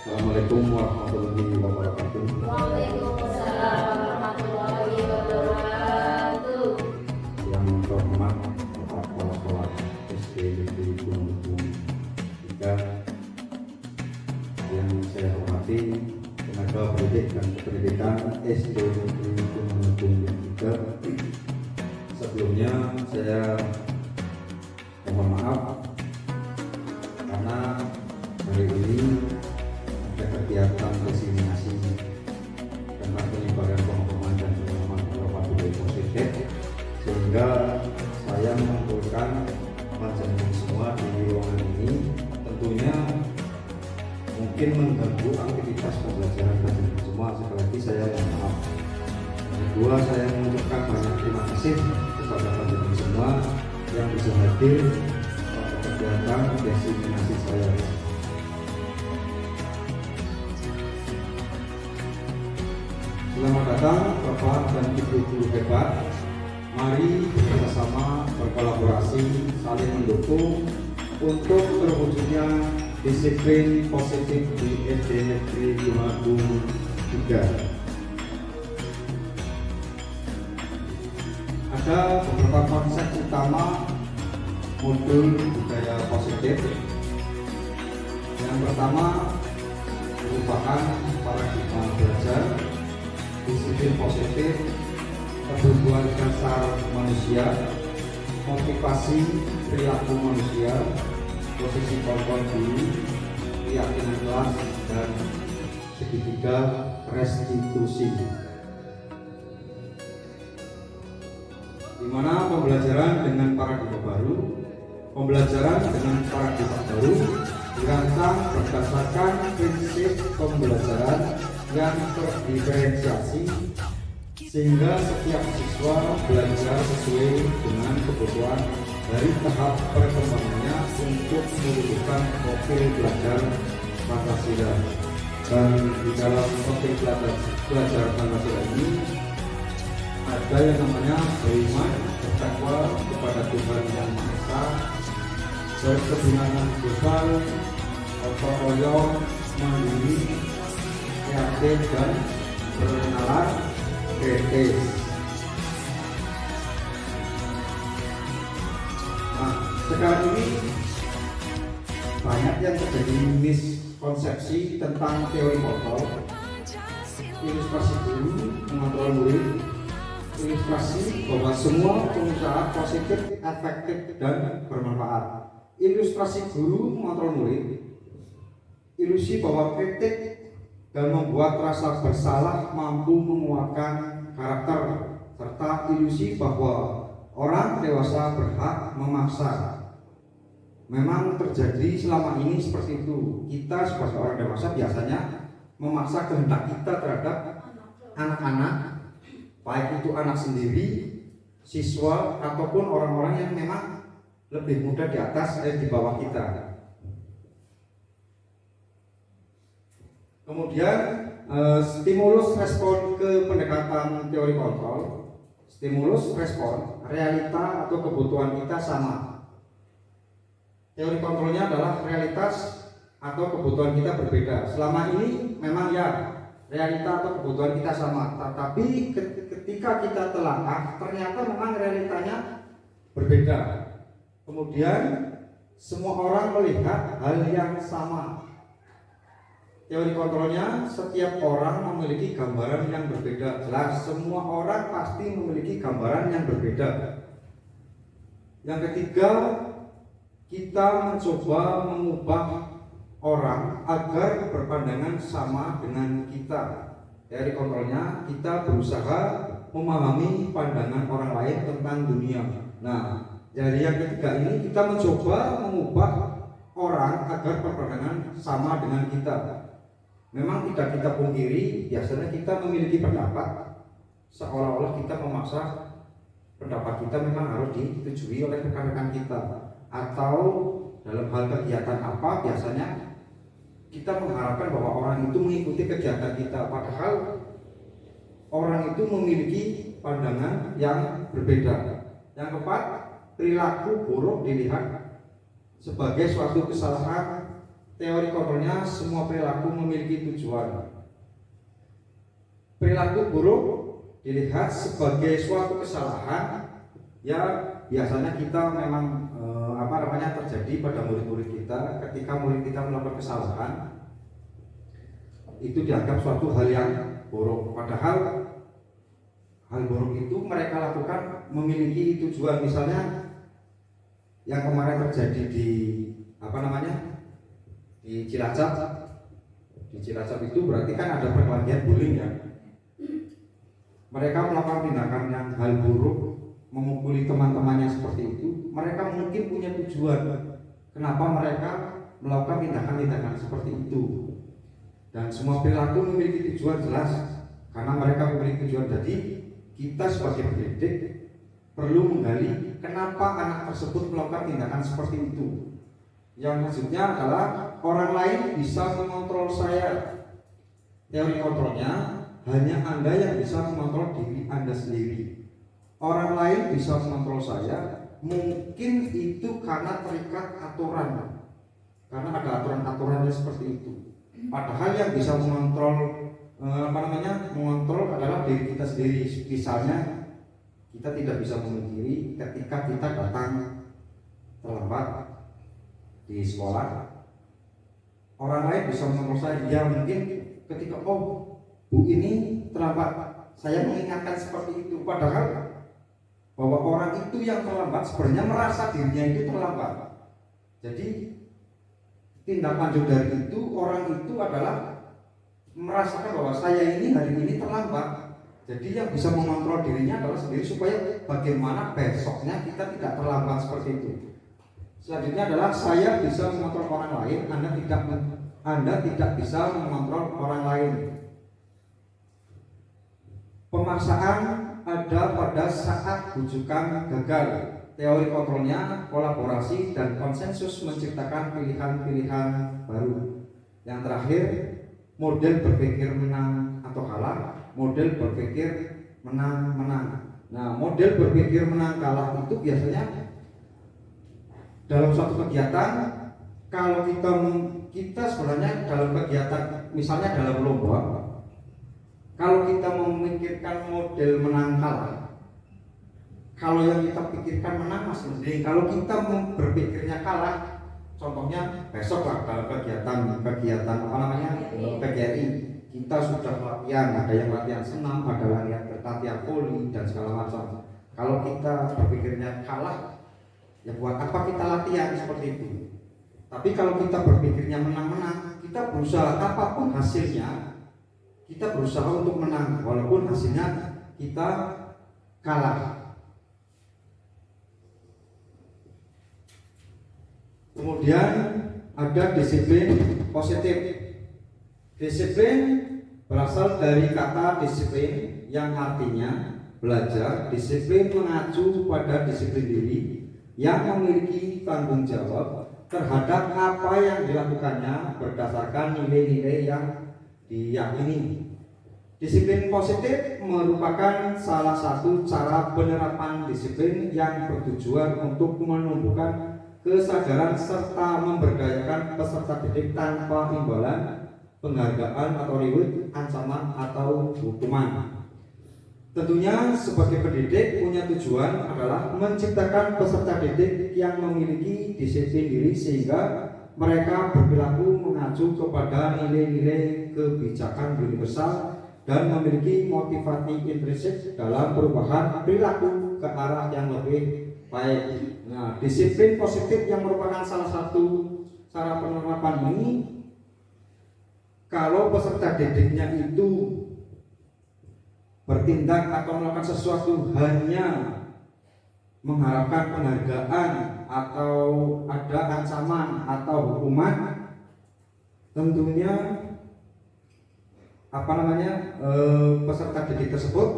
Assalamualaikum warahmatullahi wabarakatuh. Waalaikumsalam warahmatullahi wabarakatuh. Yang terhormat Bapak Kepala Sekolah SD Negeri Gunung Agung 3, yang saya hormati tenaga pendidik dan kependidikan SD Negeri Gunung Agung 3. Sebelumnya saya mohon maaf karena hari ini ada kegiatan diseminasi tentang penyebaran pemahaman dan pemahaman budaya positif, sehingga saya mengumpulkan panjenengan semua di ruangan ini. Tentunya mungkin mengganggu aktivitas pembelajaran panjenengan semua. Sekali lagi saya mohon maaf. Yang kedua, saya mengucapkan banyak terima kasih kepada panjenengan semua yang bisa hadir pada kegiatan diseminasi saya. Selamat datang Bapak dan Ibu guru hebat. Mari bersama-sama berkolaborasi, saling mendukung untuk terwujudnya disiplin positif di SD Negeri Gunung Agung 3. Ada beberapa konsep utama modul budaya positif. Yang pertama merupakan paradigma belajar, disiplin positif, kebutuhan dasar manusia, motivasi perilaku manusia, posisi kontrol diri, keyakinan kelas, dan segitiga restitusi. Di mana pembelajaran dengan paradigma baru, pembelajaran dengan paradigma baru dirancang berdasarkan prinsip pembelajaran yang terdiferensiasi, sehingga setiap siswa belajar sesuai dengan kebutuhan dari tahap perkembangannya untuk mewujudkan profil belajar Pancasila. Dan di dalam profil belajar Pancasila ini ada yang namanya beriman, bertakwa kepada Tuhan Yang Maha Esa, berkebenangan global, gotong royong, mandiri, kreatif, dan berkenalan kritis. Nah, sekarang ini banyak yang terjadi miskonsepsi tentang teori kontrol, ilustrasi guru mengontrol murid, ilustrasi bahwa semua pengusaha positif, efektif, dan bermanfaat. Ilustrasi guru mengontrol murid, ilusi bahwa kritik dan membuat rasa bersalah mampu menguatkan karakter, serta ilusi bahwa orang dewasa berhak memaksa. Memang terjadi selama ini seperti itu. Kita sebagai orang dewasa biasanya memaksa kehendak kita terhadap anak-anak, baik itu anak sendiri, siswa, ataupun orang-orang yang memang lebih muda di atas di bawah kita. Kemudian stimulus respon ke pendekatan teori kontrol. Stimulus respon, realita atau kebutuhan kita sama. Teori kontrolnya adalah realitas atau kebutuhan kita berbeda. Selama ini memang ya realita atau kebutuhan kita sama, tetapi ketika kita telaah ternyata memang realitanya berbeda. Kemudian semua orang melihat hal yang sama. Teori kontrolnya, setiap orang memiliki gambaran yang berbeda. Jelas, semua orang pasti memiliki gambaran yang berbeda. Yang ketiga, kita mencoba mengubah orang agar berpandangan sama dengan kita. Teori kontrolnya, kita berusaha memahami pandangan orang lain tentang dunia. Nah, dari yang ketiga ini kita mencoba mengubah orang agar berpandangan sama dengan kita. Memang tidak kita pungkiri, biasanya kita memiliki pendapat seolah-olah kita memaksa pendapat kita memang harus disetujui oleh rekan-rekan kita, atau dalam hal kegiatan apa biasanya kita mengharapkan bahwa orang itu mengikuti kegiatan kita, padahal orang itu memiliki pandangan yang berbeda. Yang keempat, perilaku buruk dilihat sebagai suatu kesalahan teori kontrolnya semua perilaku memiliki tujuan. Perilaku buruk dilihat sebagai suatu kesalahan ya biasanya kita memang terjadi pada murid-murid kita. Ketika murid kita melakukan kesalahan itu dianggap suatu hal yang buruk, padahal hal buruk itu mereka lakukan memiliki tujuan. Misalnya yang kemarin terjadi di di Cilacap. Di Cilacap itu berarti kan ada perkelahian bullying ya. Mereka melakukan tindakan yang hal buruk, memukuli teman-temannya seperti itu. Mereka mungkin punya tujuan kenapa mereka melakukan tindakan-tindakan seperti itu. Dan semua perilaku memiliki tujuan jelas karena mereka memiliki tujuan. Jadi kita sebagai pendidik perlu menggali kenapa anak tersebut melakukan tindakan seperti itu. Yang maksudnya adalah orang lain bisa mengontrol saya. Teori kontrolnya hanya Anda yang bisa mengontrol diri Anda sendiri. Orang lain bisa mengontrol saya, mungkin itu karena terikat aturan. Karena ada aturan-aturannya seperti itu. Padahal yang bisa mengontrol mengontrol adalah diri kita sendiri. Misalnya kita tidak bisa memungkiri ketika kita datang terlambat di sekolah, orang lain bisa mengontrol saya. Ya mungkin ketika Bu ini terlambat, saya mengingatkan seperti itu. Padahal bahwa orang itu yang terlambat sebenarnya merasa dirinya itu terlambat. Jadi tindak lanjut dari itu, orang itu adalah merasakan bahwa saya ini hari ini terlambat. Jadi yang bisa mengontrol dirinya adalah sendiri supaya bagaimana besoknya kita tidak terlambat seperti itu. Selanjutnya adalah saya bisa mengontrol orang lain, Anda tidak bisa mengontrol orang lain. Pemaksaan ada pada saat bujukan gagal. Teori kontrolnya kolaborasi dan konsensus menciptakan pilihan-pilihan baru. Yang terakhir, model berpikir menang atau kalah, model berpikir menang-menang. Nah, model berpikir menang kalah itu biasanya dalam suatu kegiatan, kalau kita sebenarnya dalam kegiatan, misalnya dalam lomba, kalau kita memikirkan model menang kalah, kalau yang kita pikirkan menang masih mending. Kalau kita berpikirnya kalah, contohnya besok lah dalam kegiatan PGRI, kita sudah latihan, ada yang latihan senam, ada yang latihan voli dan segala macam. Kalau kita berpikirnya kalah, ya buat apa kita latihan seperti itu? Tapi kalau kita berpikirnya menang-menang, kita berusaha apapun hasilnya, kita berusaha untuk menang walaupun hasilnya kita kalah. Kemudian ada disiplin positif. Disiplin berasal dari kata disiplin yang artinya belajar. Disiplin mengacu pada disiplin diri yang memiliki tanggung jawab terhadap apa yang dilakukannya berdasarkan nilai-nilai yang diyakini. Disiplin positif merupakan salah satu cara penerapan disiplin yang bertujuan untuk menumbuhkan kesadaran serta memberdayakan peserta didik tanpa imbalan, penghargaan atau reward, ancaman atau hukuman. Tentunya sebagai pendidik punya tujuan adalah menciptakan peserta didik yang memiliki disiplin diri sehingga mereka berperilaku mengacu kepada nilai-nilai kebijakan universal dan memiliki motivasi intrinsik dalam perubahan perilaku ke arah yang lebih baik. Nah, disiplin positif yang merupakan salah satu cara penerapan ini, kalau peserta didiknya itu bertindak atau melakukan sesuatu hanya mengharapkan penghargaan atau ada ancaman atau hukuman, tentunya peserta didik tersebut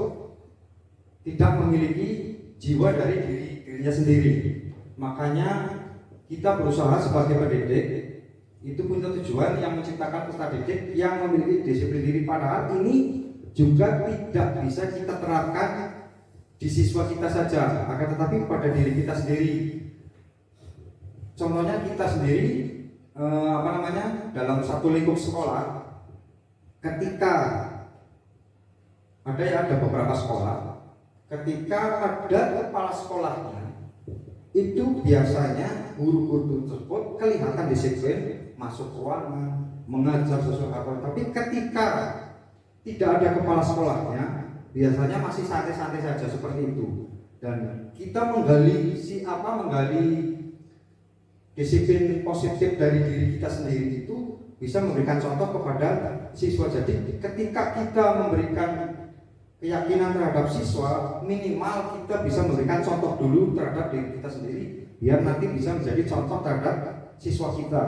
tidak memiliki jiwa dari dirinya sendiri. Makanya kita berusaha sebagai pendidik itu punya tujuan yang menciptakan peserta didik yang memiliki disiplin diri. Padahal ini juga tidak bisa kita terapkan di siswa kita saja, akan tetapi pada diri kita sendiri. Contohnya kita sendiri dalam satu lingkup sekolah, ketika ada beberapa sekolah, ketika ada kepala sekolahnya, itu biasanya guru-guru tersebut kelihatan disiplin, masuk ruangan, mengajar sesuai apa. Tapi ketika tidak ada kepala sekolahnya, biasanya masih santai-santai saja seperti itu. Dan kita menggali disiplin positif dari diri kita sendiri itu bisa memberikan contoh kepada siswa. Jadi ketika kita memberikan keyakinan terhadap siswa, minimal kita bisa memberikan contoh dulu terhadap diri kita sendiri, biar nanti bisa menjadi contoh terhadap siswa kita.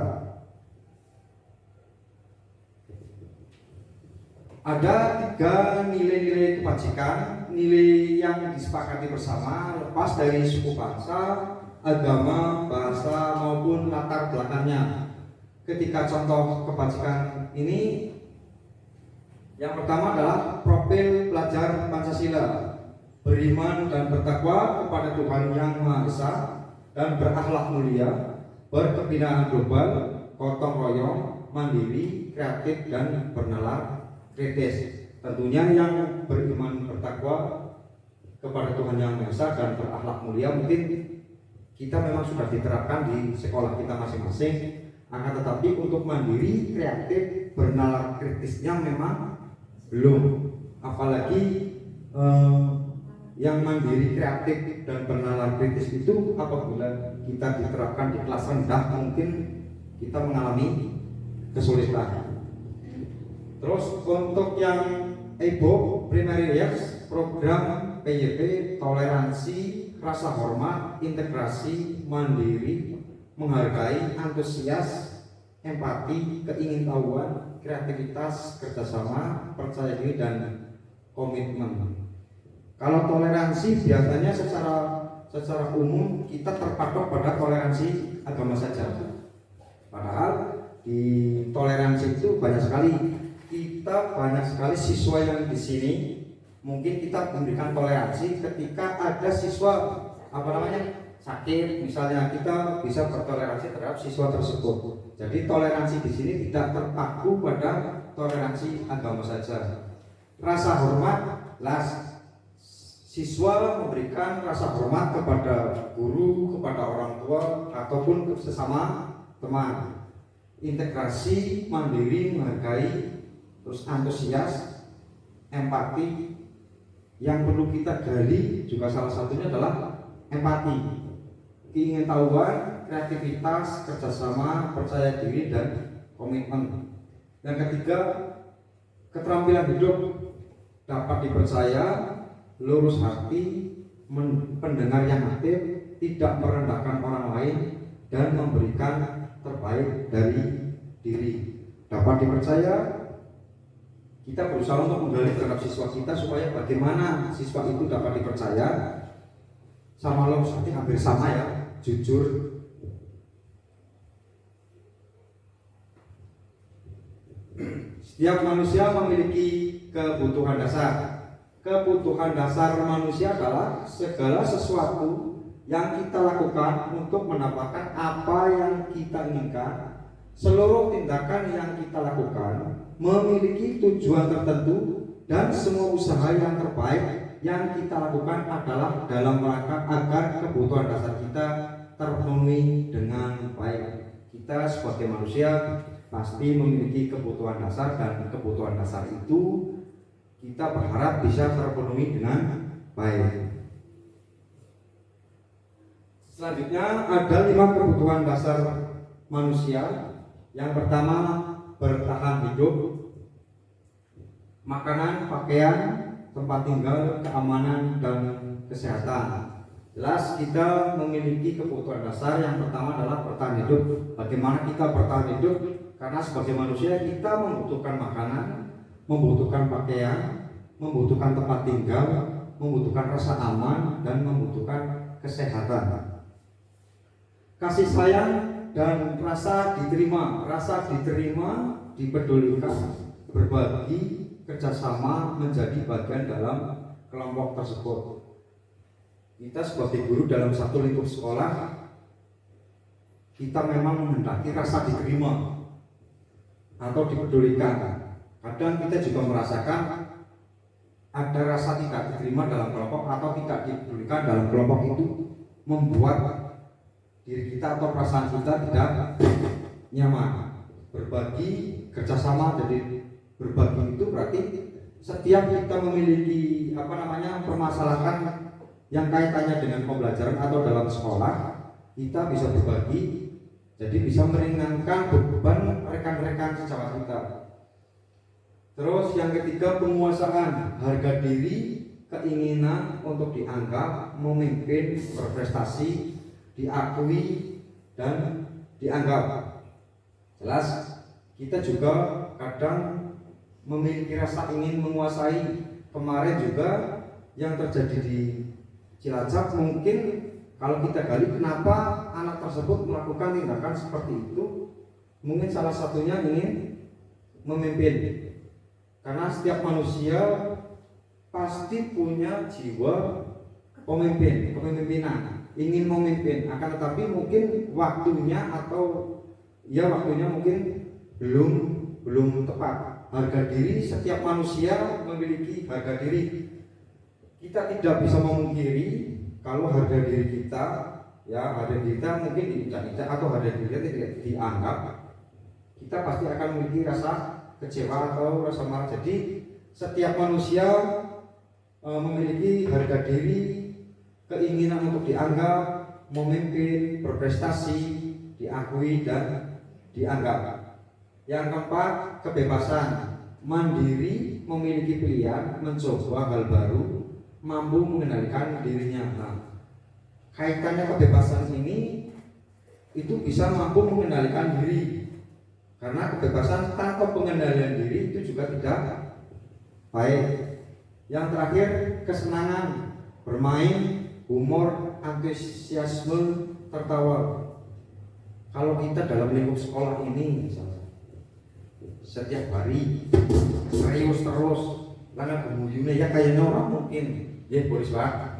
Ada 3 nilai-nilai kebajikan, nilai yang disepakati bersama, lepas dari suku bangsa, agama, bahasa maupun latar belakangnya. Ketika contoh kebajikan ini, yang pertama adalah profil pelajar Pancasila, beriman dan bertakwa kepada Tuhan Yang Maha Esa dan berakhlak mulia, berkebinaan global, gotong royong, mandiri, kreatif dan bernalar kritis. Tentunya yang beriman bertakwa kepada Tuhan Yang Maha Esa dan berakhlak mulia mungkin kita memang sudah diterapkan di sekolah kita masing-masing. Akan tetapi untuk mandiri, kreatif, bernalar kritisnya memang belum. Apalagi yang mandiri, kreatif dan bernalar kritis itu apabila kita diterapkan di kelas rendah mungkin kita mengalami kesulitan. Terus untuk yang EBO Primary Years, program PYP, toleransi, rasa hormat, integrasi, mandiri, menghargai, antusias, empati, keingintahuan, kreativitas, kerjasama, percaya diri dan komitmen. Kalau toleransi biasanya secara umum kita terpatok pada toleransi agama saja. Padahal di toleransi itu banyak sekali siswa yang di sini mungkin kita memberikan toleransi ketika ada siswa sakit, misalnya kita bisa bertoleransi terhadap siswa tersebut. Jadi toleransi di sini tidak terpaku pada toleransi agama saja. Rasa hormat, siswa memberikan rasa hormat kepada guru, kepada orang tua ataupun sesama teman. Integrasi, mandiri, menghargai, terus antusias, empati. Yang perlu kita gali juga salah satunya adalah empati, keingintahuan, kreativitas, kerjasama, percaya diri dan komitmen. Yang ketiga, keterampilan hidup, dapat dipercaya, lurus hati, pendengar yang aktif, tidak merendahkan orang lain dan memberikan terbaik dari diri. Dapat dipercaya, kita berusaha untuk menggali terhadap siswa kita supaya bagaimana siswa itu dapat dipercaya. Sama lo hampir sama ya, jujur, setiap manusia memiliki kebutuhan dasar. Kebutuhan dasar manusia adalah segala sesuatu yang kita lakukan untuk mendapatkan apa yang kita inginkan. Seluruh tindakan yang kita lakukan memiliki tujuan tertentu dan semua usaha yang terbaik yang kita lakukan adalah dalam rangka agar kebutuhan dasar kita terpenuhi dengan baik. Kita sebagai manusia pasti memiliki kebutuhan dasar dan kebutuhan dasar itu kita berharap bisa terpenuhi dengan baik. Selanjutnya ada 5 kebutuhan dasar manusia. Yang pertama, bertahan hidup, makanan, pakaian, tempat tinggal, keamanan, dan kesehatan. Jelas kita memiliki kebutuhan dasar. Yang pertama adalah bertahan hidup. Bagaimana kita bertahan hidup? Karena sebagai manusia kita membutuhkan makanan, membutuhkan pakaian, membutuhkan tempat tinggal, membutuhkan rasa aman, dan membutuhkan kesehatan. Kasih sayang dan rasa diterima, dipedulikan, berbagi, kerjasama menjadi bagian dalam kelompok tersebut. Kita sebagai guru dalam satu lingkup sekolah kita memang menghendaki rasa diterima atau dipedulikan. Kadang kita juga merasakan ada rasa tidak diterima dalam kelompok atau tidak dipedulikan dalam kelompok, itu membuat diri kita atau perasaan kita tidak nyaman. Berbagi, kerjasama, jadi berbagi itu berarti setiap kita memiliki permasalahan yang kaitannya dengan pembelajaran atau dalam sekolah, kita bisa berbagi, jadi bisa meringankan beban rekan-rekan sejawat kita. Terus yang ketiga, penguasaan harga diri, keinginan untuk dianggap, memimpin, berprestasi, diakui dan dianggap. Jelas kita juga kadang memiliki rasa ingin menguasai. Kemarin juga yang terjadi di Cilacap, mungkin kalau kita gali kenapa anak tersebut melakukan tindakan seperti itu, mungkin salah satunya ingin memimpin. Karena setiap manusia pasti punya jiwa kepemimpinan, ingin memimpin. Akan tetapi mungkin waktunya mungkin belum tepat. Harga diri, setiap manusia memiliki harga diri. Kita tidak bisa memungkiri kalau harga diri kita mungkin diinjak-injak atau harga diri kita tidak dianggap, kita pasti akan memiliki rasa kecewa atau rasa marah. Jadi setiap manusia memiliki harga diri, keinginan untuk dianggap, memimpin, berprestasi, diakui dan dianggap. Yang keempat, kebebasan, mandiri, memiliki pilihan, mencoba hal baru, mampu mengendalikan dirinya. Nah, kaitannya kebebasan ini itu bisa mampu mengendalikan diri. Karena kebebasan tanpa pengendalian diri itu juga tidak baik. Yang terakhir, kesenangan, bermain, humor, antusiasme, tertawa. Kalau kita dalam lingkup sekolah ini misalnya, setiap hari serius terus, karena guyune ya kayaknya orang mungkin ya boris Pak,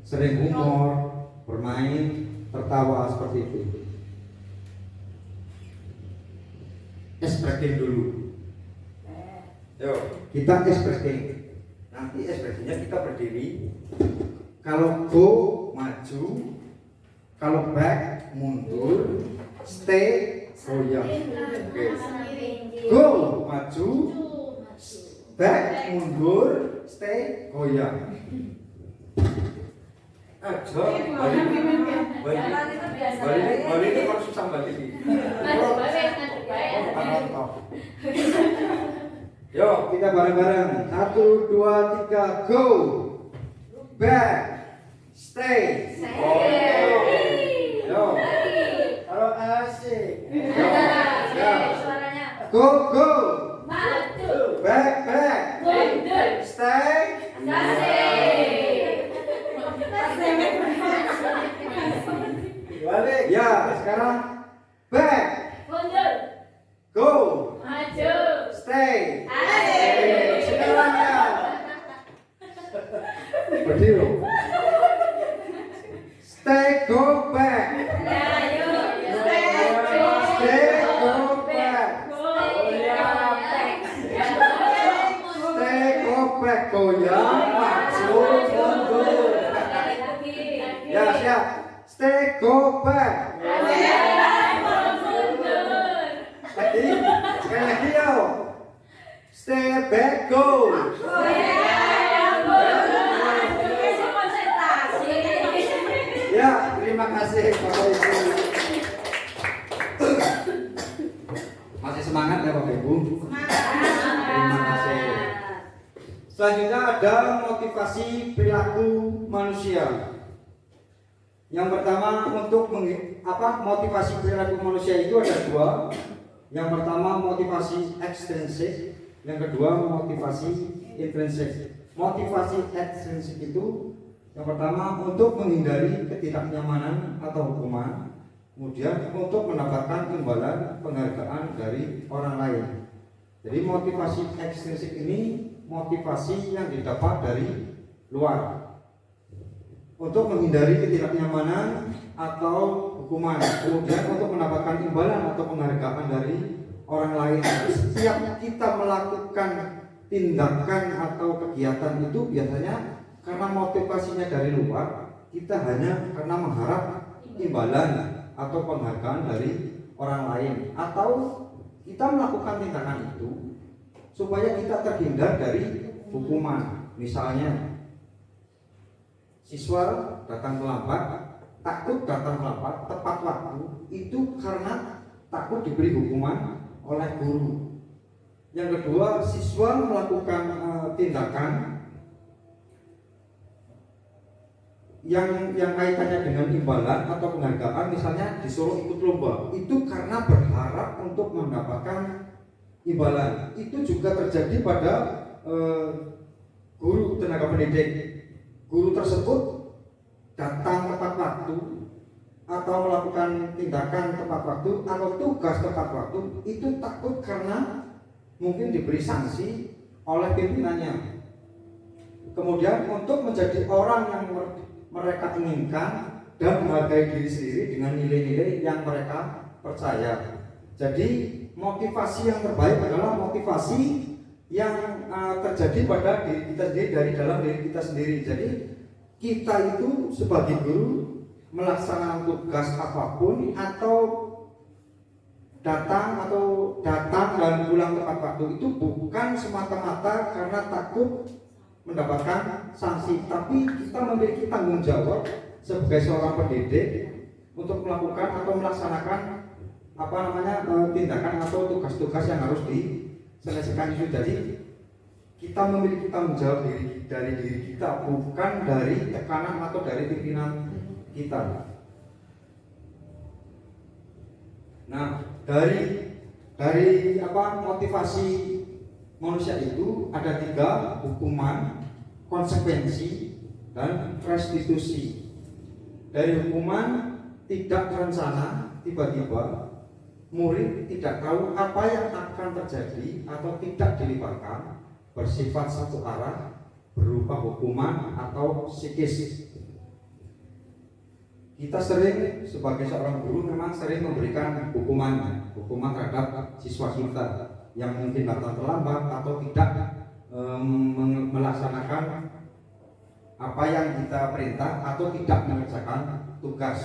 sering humor, bermain, tertawa seperti itu. Breaking dulu. Yuk, kita breaking. Nanti breakingnya kita berdiri. Kalau go maju, kalau back mundur, stay goyang. Oke. Go maju, back mundur, stay goyang. Aja, balik itu harus susah balik. Yo, kita bareng-bareng. 1, 2, 3, go. Back, stay. Yo, halo asik. Go, go. Back, stay. Balik. Ya, sekarang back. Go. Stay. Sekarang ya. Berdiri. Stay, go back. Stay, go back. Stay, go back. Goyang, maju, mundur. Ya, siap. Stay, go back. Sekali lagi yo. Stay back, go. Ya, terima kasih Bapak Ibu. Masih semangat ya Bapak Ibu? Terima kasih. Selanjutnya ada motivasi perilaku manusia. Yang pertama untuk motivasi perilaku manusia itu ada dua. Yang pertama motivasi ekstrinsik, yang kedua motivasi intrinsik. Motivasi ekstrinsik itu yang pertama untuk menghindari ketidaknyamanan atau hukuman, kemudian untuk mendapatkan imbalan penghargaan dari orang lain. Jadi motivasi ekstrinsik ini motivasi yang didapat dari luar. untuk menghindari ketidaknyamanan atau hukuman, kemudian untuk mendapatkan imbalan atau penghargaan dari orang lain. Jadi setiap kita melakukan tindakan atau kegiatan itu biasanya karena motivasinya dari luar, kita hanya karena mengharap imbalan atau penghargaan dari orang lain, atau kita melakukan tindakan itu supaya kita terhindar dari hukuman. Misalnya siswa datang terlambat, takut datang terlambat tepat waktu, itu karena takut diberi hukuman oleh guru. Yang kedua, siswa melakukan tindakan yang kaitannya dengan imbalan atau penghargaan, misalnya disuruh ikut lomba, itu karena berharap untuk mendapatkan imbalan. Itu juga terjadi pada guru tenaga pendidik. Guru tersebut datang tepat waktu atau melakukan tindakan tepat waktu atau tugas tepat waktu, itu takut karena mungkin diberi sanksi oleh pimpinannya. Kemudian untuk menjadi orang yang mereka inginkan dan menghargai diri sendiri dengan nilai-nilai yang mereka percaya. Jadi motivasi yang terbaik adalah motivasi yang terjadi pada diri kita sendiri, dari dalam diri kita sendiri. Jadi kita itu sebagai guru melaksanakan tugas apapun atau datang dan pulang tepat waktu itu bukan semata-mata karena takut mendapatkan sanksi, tapi kita memiliki tanggung jawab sebagai seorang pendidik untuk melakukan atau melaksanakan tindakan atau tugas-tugas yang harus diselesaikan itu. Jadi kita memiliki tanggung jawab dari diri kita, bukan dari tekanan atau dari pimpinan kita. Nah, dari motivasi manusia itu ada 3: hukuman, konsekuensi, dan restitusi. Dari hukuman, tidak terencana, tiba-tiba murid tidak tahu apa yang akan terjadi atau tidak dilibatkan, bersifat satu arah, berupa hukuman atau psikis. Kita sering sebagai seorang guru memang sering memberikan hukuman terhadap siswa kita yang mungkin datang terlambat atau tidak melaksanakan apa yang kita perintah atau tidak mengerjakan tugas.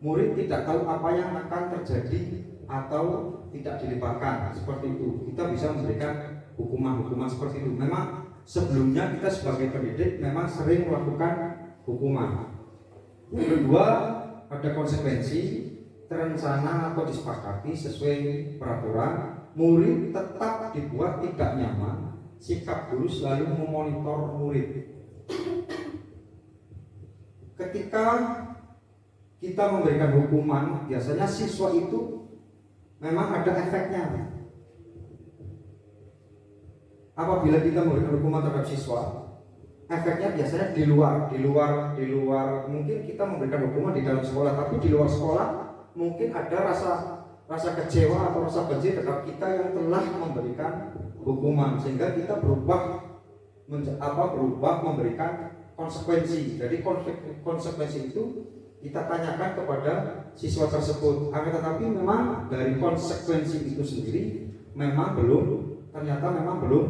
Murid tidak tahu apa yang akan terjadi atau tidak dilibatkan, seperti itu. Kita bisa memberikan hukuman seperti itu. Memang sebelumnya kita sebagai pendidik memang sering melakukan hukuman. Yang kedua, ada konsekuensi, terencana atau disepakati sesuai peraturan. Murid tetap dibuat tidak nyaman, sikap guru selalu memonitor murid. Ketika kita memberikan hukuman, biasanya siswa itu memang ada efeknya. Apabila kita memberikan hukuman terhadap siswa, efeknya biasanya di luar mungkin kita memberikan hukuman di dalam sekolah, tapi di luar sekolah mungkin ada rasa kecewa atau rasa benci terhadap kita yang telah memberikan hukuman, sehingga kita berubah memberikan konsekuensi. Jadi konsekuensi itu kita tanyakan kepada siswa tersebut. Akan tetapi memang dari konsekuensi itu sendiri ternyata memang belum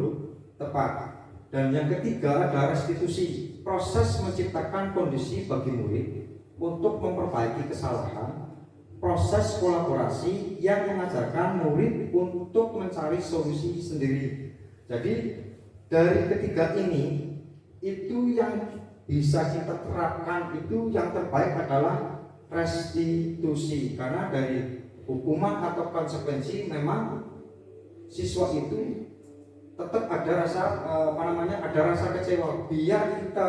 tepat. Dan yang ketiga adalah restitusi, proses menciptakan kondisi bagi murid untuk memperbaiki kesalahan, proses kolaborasi yang mengajarkan murid untuk mencari solusi sendiri. Jadi dari ketiga ini, itu yang bisa kita terapkan, itu yang terbaik adalah restitusi. Karena dari hukuman atau konsekuensi memang siswa itu tetap ada rasa kecewa. Biar kita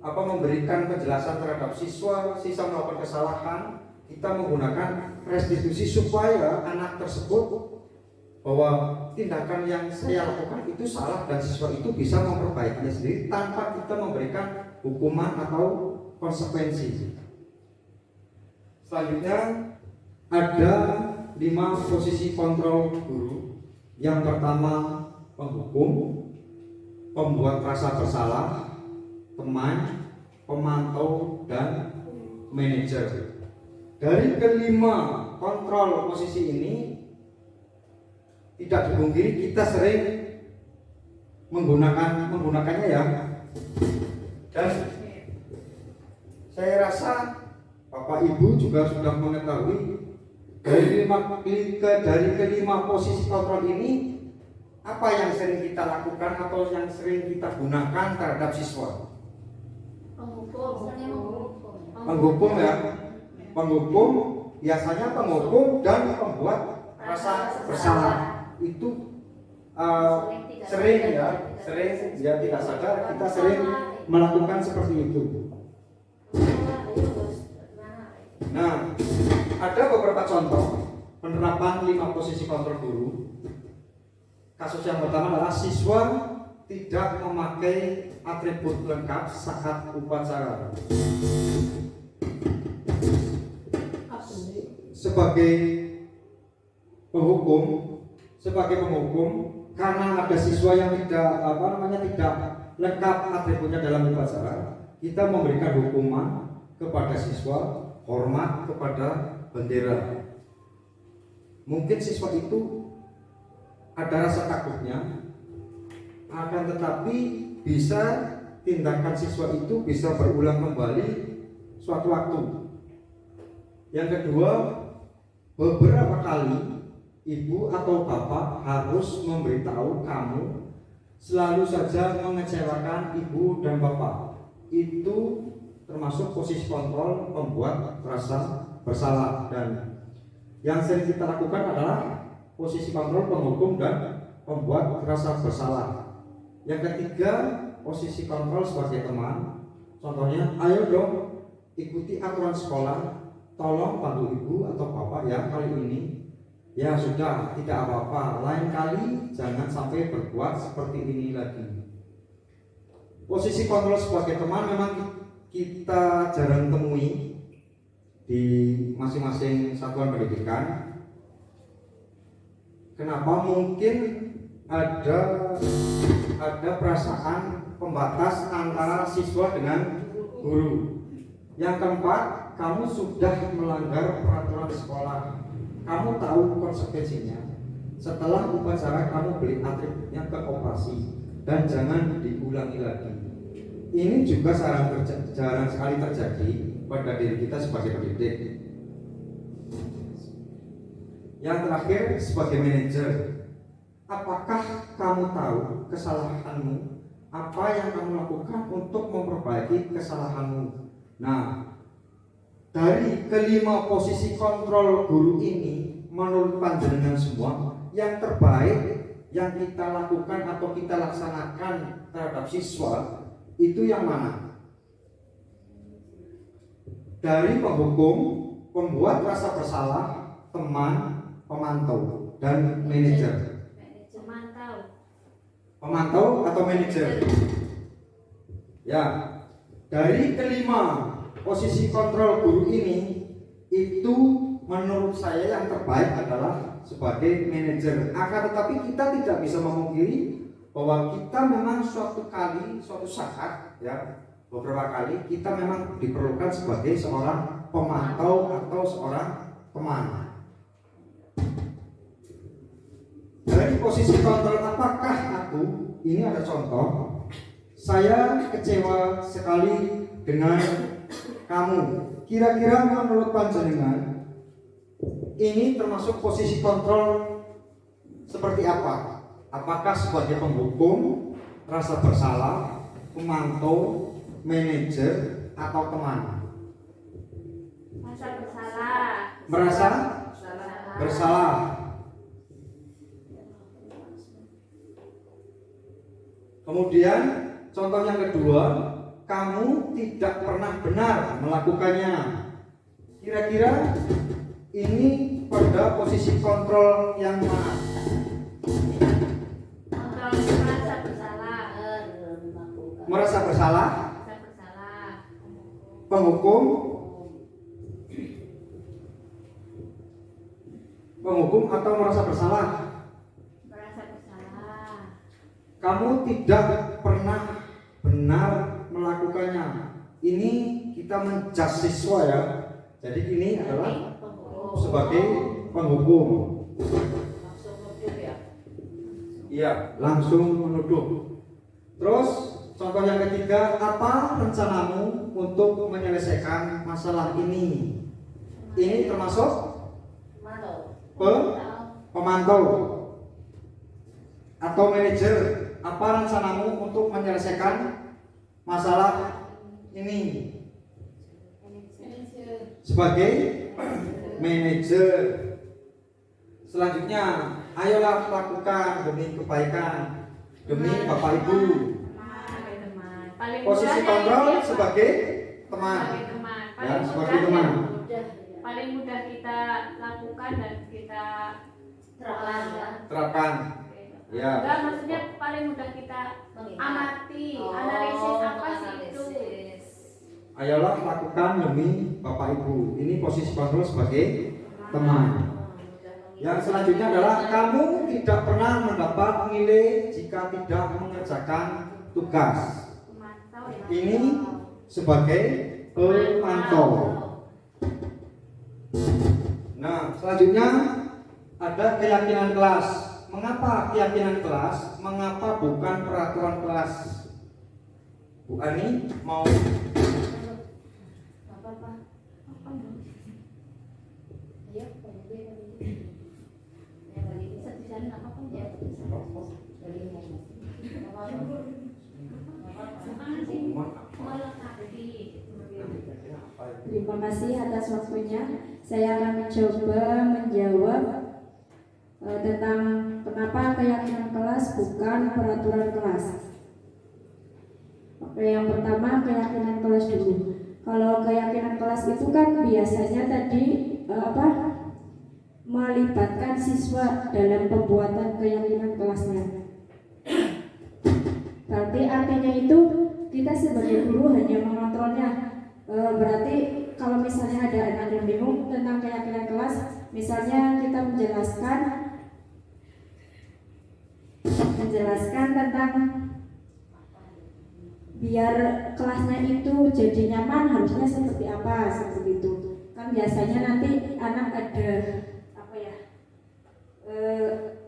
memberikan penjelasan terhadap siswa melakukan kesalahan, kita menggunakan restitusi supaya anak tersebut bahwa tindakan yang saya lakukan itu salah dan siswa itu bisa memperbaikinya sendiri tanpa kita memberikan hukuman atau konsekuensi. Selanjutnya ada 5 posisi kontrol guru. Yang pertama, penghukum, pembuat rasa bersalah, teman, pemantau, dan manajer. Dari kelima kontrol posisi ini, tidak dipungkiri kita sering menggunakannya ya. Dan saya rasa Bapak Ibu juga sudah mengetahui dari kelima posisi kontrol ini, apa yang sering kita lakukan atau yang sering kita gunakan terhadap siswa? Penghukum ya, penghukum, biasanya penghukum dan pembuat rasa bersalah. Itu sering ya tidak sadar kita sering melakukan seperti itu. Nah, ada beberapa contoh penerapan 5 posisi kontrol guru. Kasus yang pertama adalah siswa tidak memakai atribut lengkap saat upacara. Sebagai penghukum, karena ada siswa yang tidak lengkap atributnya dalam upacara, kita memberikan hukuman kepada siswa, hormat kepada bendera. Mungkin siswa itu ada rasa takutnya, akan tetapi bisa tindakan siswa itu bisa berulang kembali suatu waktu. Yang kedua, beberapa kali ibu atau bapak harus memberitahu kamu selalu saja mengecewakan ibu dan bapak. Itu termasuk posisi kontrol membuat rasa bersalah. Dan yang sering kita lakukan adalah posisi kontrol penghukum dan membuat rasa bersalah. Yang ketiga, posisi kontrol sebagai teman. Contohnya, ayo dong ikuti aturan sekolah, tolong bantu ibu atau bapak ya kali ini. Ya sudah, tidak apa-apa, lain kali jangan sampai berbuat seperti ini lagi. Posisi kontrol sebagai teman memang kita jarang temui di masing-masing satuan pendidikan. Kenapa? Mungkin ada perasaan pembatas antara siswa dengan guru. Yang keempat, kamu sudah melanggar peraturan sekolah. Kamu tahu konsekuensinya. Setelah upacara kamu beli atributnya ke koperasi dan jangan diulangi lagi. Ini juga jarang sekali terjadi pada diri kita sebagai pendidik. Yang terakhir, sebagai manajer, apakah kamu tahu kesalahanmu? Apa yang kamu lakukan untuk memperbaiki kesalahanmu? Nah, dari kelima posisi kontrol guru ini, menurut panjenengan semua, yang terbaik yang kita lakukan atau kita laksanakan terhadap siswa itu yang mana? Dari penghukum, pembuat rasa bersalah, teman, pemantau, dan manajer. Pemantau atau manajer? Ya, dari kelima posisi kontrol guru ini, itu menurut saya yang terbaik adalah sebagai manajer. Akan tetapi kita tidak bisa memungkiri bahwa kita memang suatu saat ya, beberapa kali kita memang diperlukan sebagai seorang pemantau atau seorang teman. Dari posisi kontrol, apakah aku, ini ada contoh, saya kecewa sekali dengan kamu. Kira-kira menurut panjenengan ini termasuk posisi kontrol seperti apa? Apakah sebagai penghukum, rasa bersalah, pemantau, manajer, atau teman? Merasa bersalah. Kemudian contoh yang kedua, kamu tidak pernah benar melakukannya. Kira-kira ini pada posisi kontrol yang mana? Merasa bersalah. Penghukum atau merasa bersalah? Kamu tidak pernah benar melakukannya. ini kita menjudge siswa ya. Jadi ini adalah sebagai penghukum. Langsung nuduh ya. Iya, langsung menuduh. Terus contoh yang ketiga, apa rencanamu untuk menyelesaikan masalah ini? Ini termasuk pemantau atau manajer. Apa rencanamu untuk menyelesaikan masalah ini? Sebagai manajer. Selanjutnya, ayolah lakukan demi kebaikan, demi Bapak Ibu. Posisi kontrol sebagai teman. Ya, sebagai teman. Paling mudah kita lakukan dan kita Terapkan. Ya. Enggak, maksudnya paling mudah kita amati, analisis apa sih itu. Ayolah lakukan demi Bapak Ibu. Ini posisi kontrol sebagai teman. Yang selanjutnya adalah kamu tidak pernah mendapat nilai jika tidak mengerjakan tugas. Ini sebagai pemantau. Nah, selanjutnya ada keyakinan kelas. Mengapa keyakinan kelas? Mengapa bukan peraturan kelas? Bu Ani mau Terima kasih atas waktunya. Saya akan mencoba menjawab tentang kenapa keyakinan kelas bukan peraturan kelas. Oke, yang pertama keyakinan kelas dulu. Kalau keyakinan kelas itu kan biasanya tadi melibatkan siswa dalam pembuatan keyakinan kelasnya. Berarti artinya itu kita sebagai guru hanya mengontrolnya. Berarti kalau misalnya ada anak yang bingung tentang keyakinan kelas, misalnya kita menjelaskan tentang biar kelasnya itu jadi nyaman harusnya seperti apa, seperti itu. Kan biasanya nanti anak ada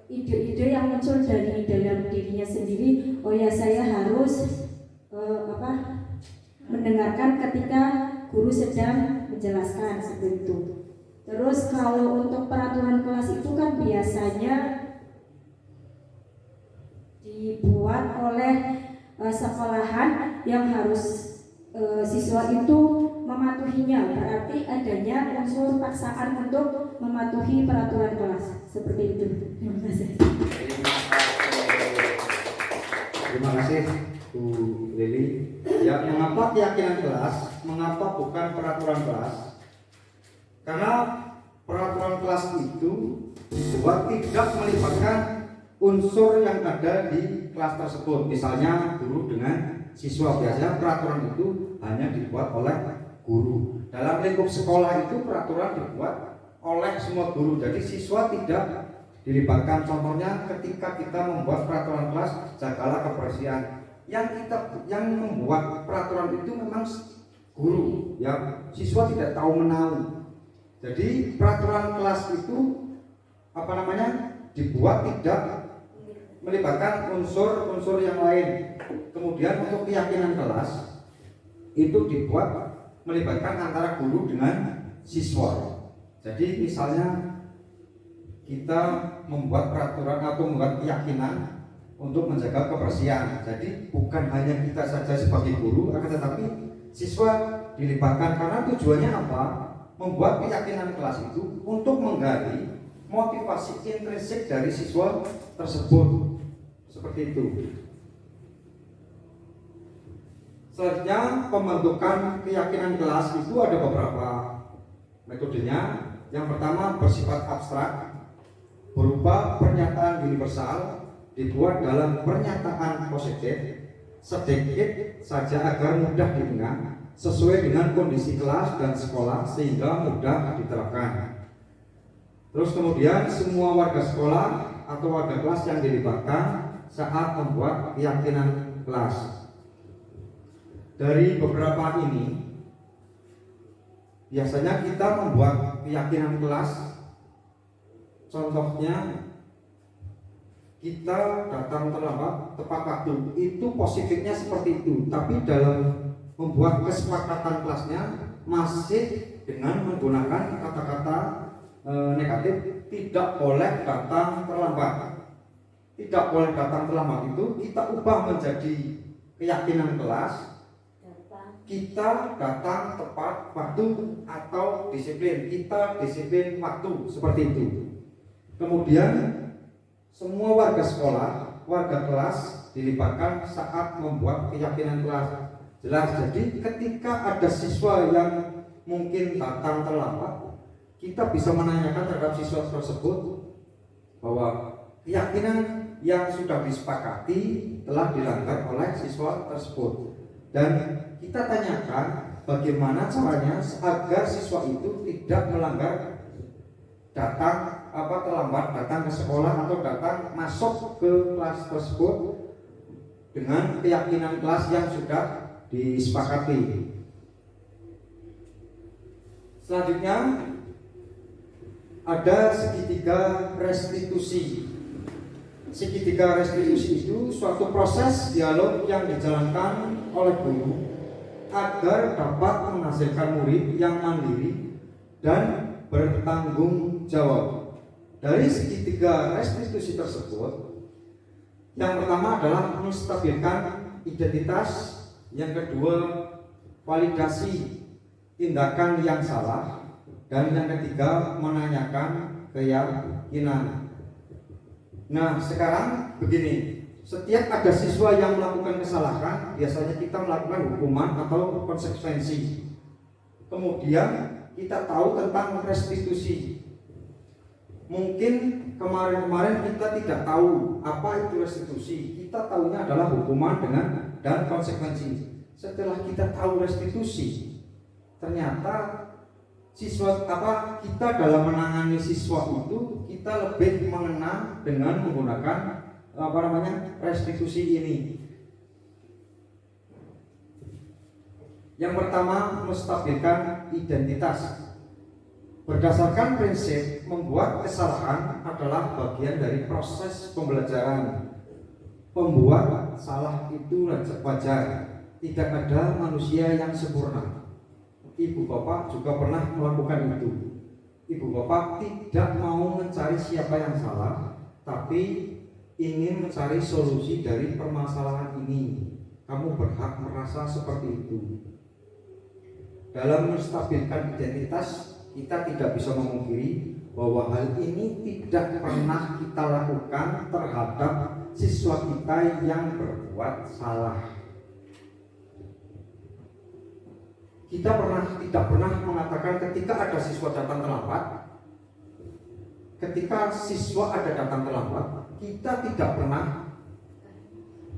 ide-ide yang muncul dari dalam dirinya sendiri. Oh ya, saya harus mendengarkan ketika guru sedang menjelaskan, seperti itu. Terus kalau untuk peraturan kelas itu kan biasanya dibuat oleh sekolahan yang harus siswa itu mematuhinya. Berarti adanya unsur paksaan untuk mematuhi peraturan kelas, seperti itu. Terima kasih. Terima kasih Bu Lili. Ya, mengapa keyakinan kelas? Mengapa bukan peraturan kelas? Karena peraturan kelas itu dibuat tidak melibatkan unsur yang ada di kelas tersebut. Misalnya guru dengan siswa, biasanya peraturan itu hanya dibuat oleh guru. Dalam lingkup sekolah itu peraturan dibuat oleh semua guru. Jadi siswa tidak dilibatkan. Contohnya ketika kita membuat peraturan kelas, jagalah kebersihan. Yang membuat peraturan itu memang guru, ya, siswa tidak tahu menahu. Jadi peraturan kelas itu dibuat tidak melibatkan unsur-unsur yang lain. Kemudian untuk keyakinan kelas itu dibuat melibatkan antara guru dengan siswa. Jadi misalnya kita membuat peraturan atau membuat keyakinan untuk menjaga kebersihan. Jadi bukan hanya kita saja sebagai guru, akan tetapi siswa dilibatkan. Karena tujuannya apa? Membuat keyakinan kelas itu untuk menggali motivasi intrinsik dari siswa tersebut. Seperti itu. Selanjutnya, pembentukan keyakinan kelas itu ada beberapa metodenya. Yang pertama bersifat abstrak, berupa pernyataan universal, dibuat dalam pernyataan positif, sedikit saja agar mudah diingat, sesuai dengan kondisi kelas dan sekolah sehingga mudah diterapkan. Terus kemudian semua warga sekolah atau warga kelas yang dilibatkan saat membuat keyakinan kelas. dari beberapa ini, biasanya kita membuat keyakinan kelas. Contohnya, kita datang terlambat tepat waktu, itu positifnya seperti itu. Tapi dalam membuat kesepakatan kelasnya masih dengan menggunakan kata-kata negatif, tidak boleh datang terlambat. Tidak boleh datang terlambat itu kita ubah menjadi keyakinan kelas. Kita datang tepat waktu atau disiplin. Kita disiplin waktu, seperti itu. Kemudian semua warga sekolah, warga kelas dilibatkan saat membuat keyakinan kelas. Jelas, jadi ketika ada siswa yang mungkin datang terlambat, kita bisa menanyakan terhadap siswa tersebut bahwa keyakinan yang sudah disepakati telah dilanggar oleh siswa tersebut. Dan kita tanyakan bagaimana caranya agar siswa itu tidak melanggar terlambat datang ke sekolah atau datang masuk ke kelas tersebut dengan keyakinan kelas yang sudah disepakati. Selanjutnya ada segitiga restitusi. Segitiga restitusi itu suatu proses dialog yang dijalankan oleh guru agar dapat menghasilkan murid yang mandiri dan bertanggung jawab. Dari segitiga restitusi tersebut, yang pertama adalah menstabilkan identitas, yang kedua validasi tindakan yang salah, dan yang ketiga menanyakan keyakinan. Nah, sekarang begini, setiap ada siswa yang melakukan kesalahan, biasanya kita melakukan hukuman atau konsekuensi. Kemudian kita tahu tentang restitusi. Mungkin kemarin-kemarin kita tidak tahu apa itu restitusi. Kita tahunya adalah hukuman dan konsekuensi. Setelah kita tahu restitusi, ternyata kita dalam menangani siswa itu kita lebih mengenal dengan menggunakan restitusi ini. Yang pertama, menstabilkan identitas. Berdasarkan prinsip membuat kesalahan adalah bagian dari proses pembelajaran. Membuat salah itu wajar. Tidak ada manusia yang sempurna. Ibu bapak juga pernah melakukan itu. Ibu bapak tidak mau mencari siapa yang salah, tapi ingin mencari solusi dari permasalahan ini. Kamu berhak merasa seperti itu. Dalam menstabilkan identitas, kita tidak bisa memungkiri bahwa hal ini tidak pernah kita lakukan terhadap siswa kita yang berbuat salah. Kita tidak pernah mengatakan ketika ada siswa datang terlambat, ketika siswa ada datang terlambat, kita tidak pernah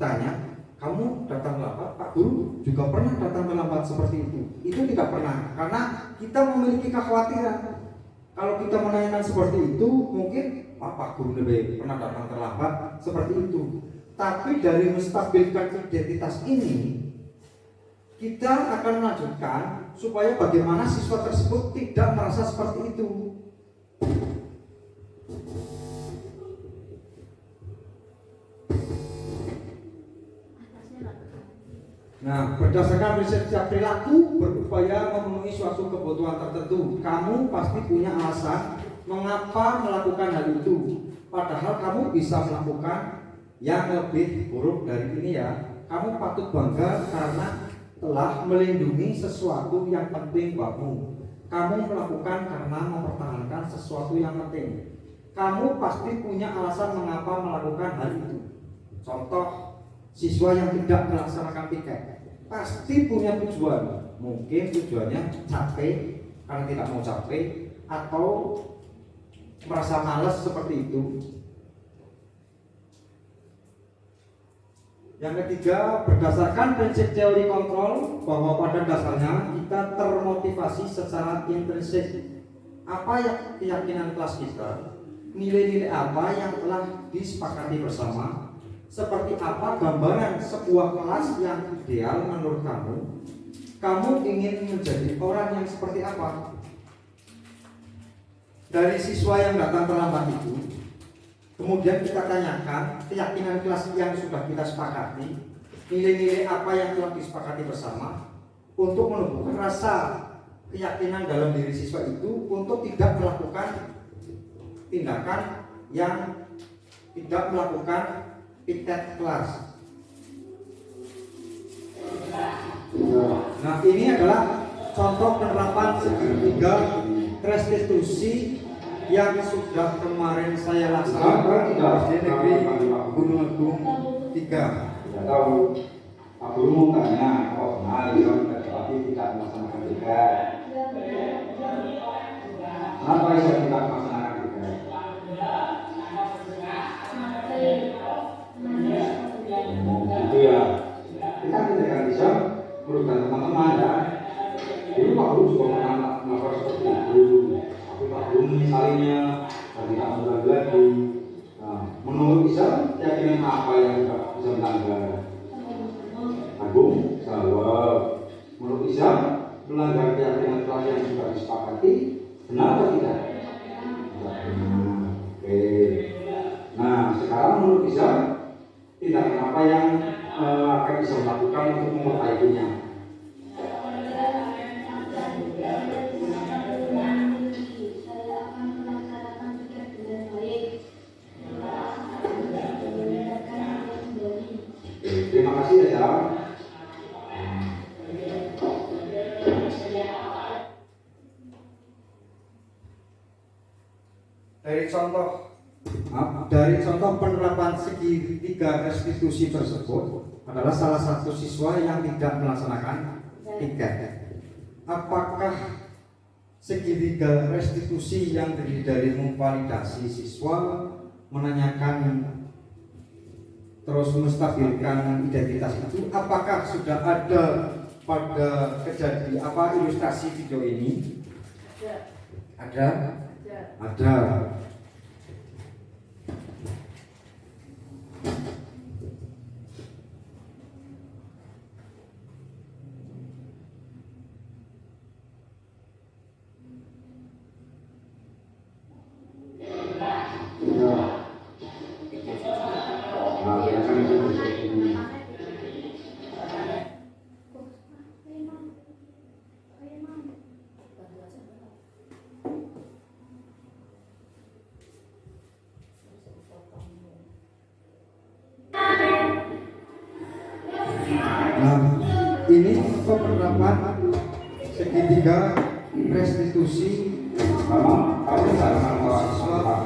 tanya, kamu datang terlambat, Pak Guru juga pernah datang terlambat seperti itu. Itu tidak pernah, karena kita memiliki kekhawatiran. Kalau kita menanyakan seperti itu, mungkin Pak Guru lebih pernah datang terlambat seperti itu. Tapi dari menstabilkan identitas ini, kita akan melanjutkan supaya bagaimana siswa tersebut tidak merasa seperti itu. Nah, berdasarkan prinsip perilaku berupaya memenuhi suatu kebutuhan tertentu. Kamu pasti punya alasan mengapa melakukan hal itu. Padahal kamu bisa melakukan yang lebih buruk dari ini ya. Kamu patut bangga karena telah melindungi sesuatu yang penting buatmu. Kamu melakukan karena mempertahankan sesuatu yang penting. Kamu pasti punya alasan mengapa melakukan hal itu. Contoh, siswa yang tidak melaksanakan piket pasti punya tujuan. Mungkin tujuannya capek karena tidak mau capek, atau merasa malas seperti itu. Yang ketiga, berdasarkan prinsip teori kontrol, bahwa pada dasarnya kita termotivasi secara intrinsik. Apa yang keyakinan kelas kita, nilai-nilai apa yang telah disepakati bersama, seperti apa gambaran sebuah kelas yang ideal menurut kamu? Kamu ingin menjadi orang yang seperti apa? Dari siswa yang datang terlambat itu, kemudian kita tanyakan keyakinan kelas yang sudah kita sepakati, nilai-nilai apa yang telah disepakati bersama, untuk menumbuhkan rasa keyakinan dalam diri siswa itu untuk tidak melakukan tindakan yang tidak melakukan piket kelas. Nah, ini adalah contoh penerapan segitiga restitusi yang sudah kemarin saya laksanakan di SD Negeri Gunung Agung 3. Tidak tahu. Pak Guru mau tanya, oh benar, tapi tidak melaksanakan tiga. Kenapa bisa tidak melaksanakan tiga? Itu ya. Kita tidak bisa merugikan teman-teman ya. Dulu Pak Guru juga pernah melakukan seperti itu. Tapi Pak Guru menyesalinya dan tidak mengulangi lagi. Nah, menurut Islam, keyakinan apa yang tidak bisa melanggar? Agung jawab, menurut Islam melanggar keyakinan kelas yang sudah disepakati benar atau tidak? Tidak benar. Oke. Nah, sekarang menurut Islam tindakan apa yang akan bisa lakukan untuk memperbaikinya? Terima kasih ya. Dari contoh penerapan segitiga restitusi tersebut adalah salah satu siswa yang tidak melaksanakan tiket. Apakah segitiga restitusi yang terdiri dari memvalidasi siswa, menanyakan, terus menstabilkan identitas itu, apakah sudah ada pada kejadian ilustrasi video ini? Ada. Nah, ini penerapan segitiga restitusi Sama, kamu tidak siswa.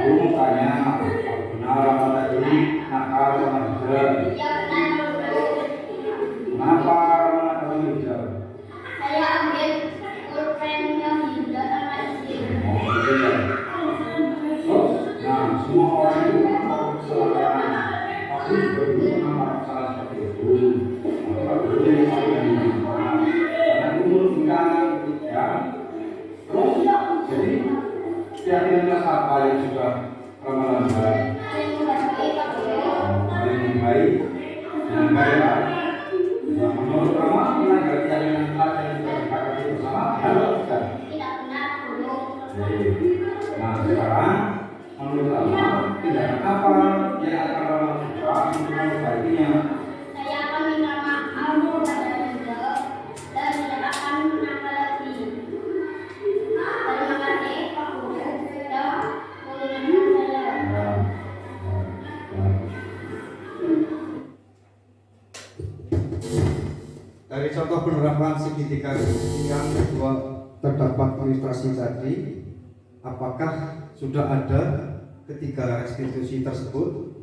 Guru mau tanya, benar apa tadi nakal sama hijau? Kenapa Ramana kamu hijau? Saya ambil pulpen yang hijau sama isi. Oh, gitu ya. Oh, nah, semua orang itu melakukan kesalahan. Aku juga dulu pernah melakukan kesalahan seperti itu. Maka dulu yang paling gampang. Karena umur kita ya. Terus, jadi keyakinan apa yang sudah Ramadan baik? Saling baik, yang baik. Nah, menurut Rama, melanggar keyakinan kelas yang sudah disepakati bersama, ada tidak? Tidak benar, Guru. Nah, sekarang menurut Rama, tindakan apa yang akan Rama lakukan untuk memperbaikinya? Saya akan minta maaf kepada hijau dan tidak akan menangkal lagi. Terima kasih, Pak Guru, sudah mengingatkan saya. Dari contoh penerapan segitiga yang kedua terdapat ilustrasi tadi, apakah sudah ada ketiga restitusi tersebut?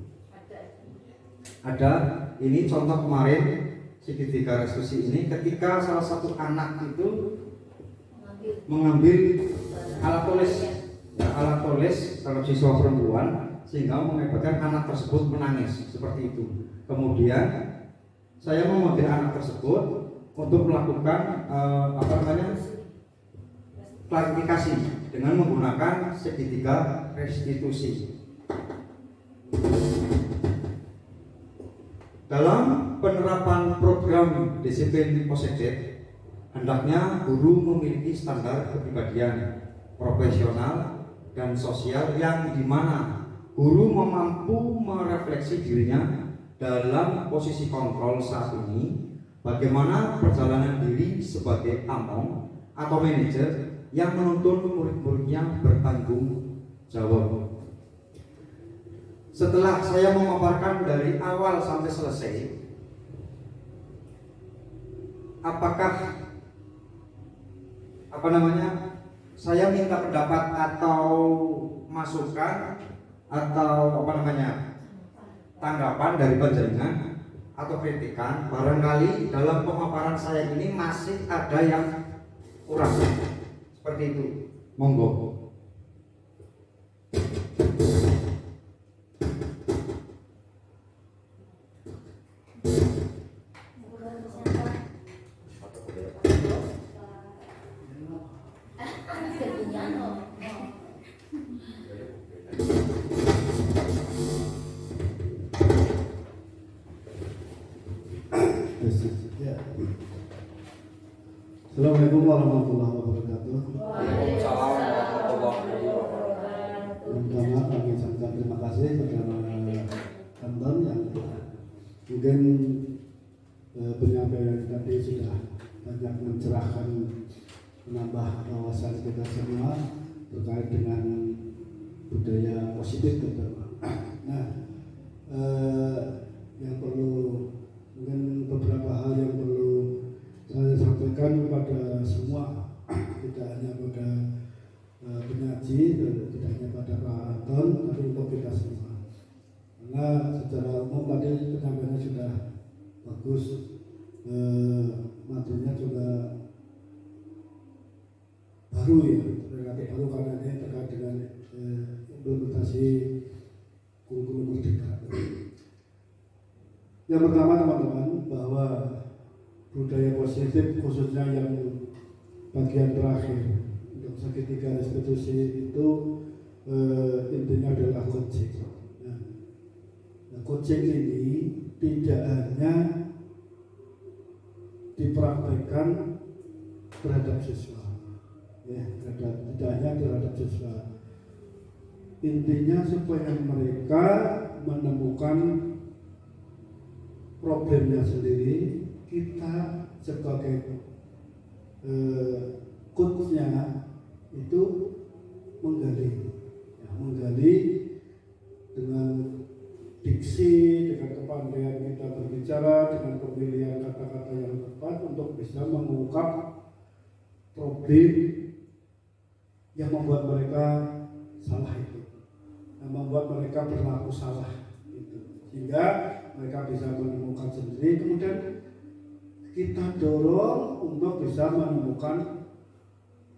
Ada. Ini contoh kemarin segitiga restitusi ini ketika salah satu anak itu mengambil alat tulis kalau siswa perempuan sehingga mengakibatkan anak tersebut menangis seperti itu. Kemudian saya memanggil anak tersebut untuk melakukan klarifikasi dengan menggunakan segitiga restitusi. Dalam penerapan program disiplin positif, hendaknya guru memiliki standar kepribadian profesional dan sosial yang dimana guru mampu merefleksi dirinya dalam posisi kontrol saat ini, bagaimana perjalanan diri sebagai among atau manajer yang menuntun murid-muridnya bertanggung jawab. Setelah saya memaparkan dari awal sampai selesai, apakah saya minta pendapat atau masukan atau tanggapan dari panjenengan atau kritikan, barangkali dalam pemaparan saya ini masih ada yang kurang, seperti itu, monggo. Assalamualaikum warahmatullahi wabarakatuh. Waalaikumsalam warahmatullahi wabarakatuh. Pertama kami sampaikan terima kasih kepada Anton yang mungkin penyampaian tadi sudah banyak mencerahkan, menambah wawasan kita semua terkait dengan budaya positif terutama. Nah, yang perlu mungkin beberapa hal yang perlu saya sampaikan kepada semua, tidak hanya pada penyaji, tidak hanya pada Pak Anton, tapi untuk kita semua. Karena secara umum tadi penyampaiannya sudah bagus, materinya juga baru ya, relatif baru karena ini terkait dengan implementasi kurikulum merdeka. Yang pertama teman-teman, bahwa budaya positif khususnya yang bagian terakhir untuk segitiga restitusi itu intinya adalah coaching. Nah, coaching ini tidak hanya dipraktekkan terhadap siswa, tidak hanya terhadap siswa. Intinya supaya mereka menemukan problemnya sendiri, kita sebagai coachnya itu menggali dengan diksi, dengan kepandaian kita berbicara, dengan pemilihan kata-kata yang tepat untuk bisa mengungkap problem yang membuat mereka salah itu, yang membuat mereka berlaku salah itu, sehingga mereka bisa menemukan sendiri. Kemudian kita dorong untuk bisa menemukan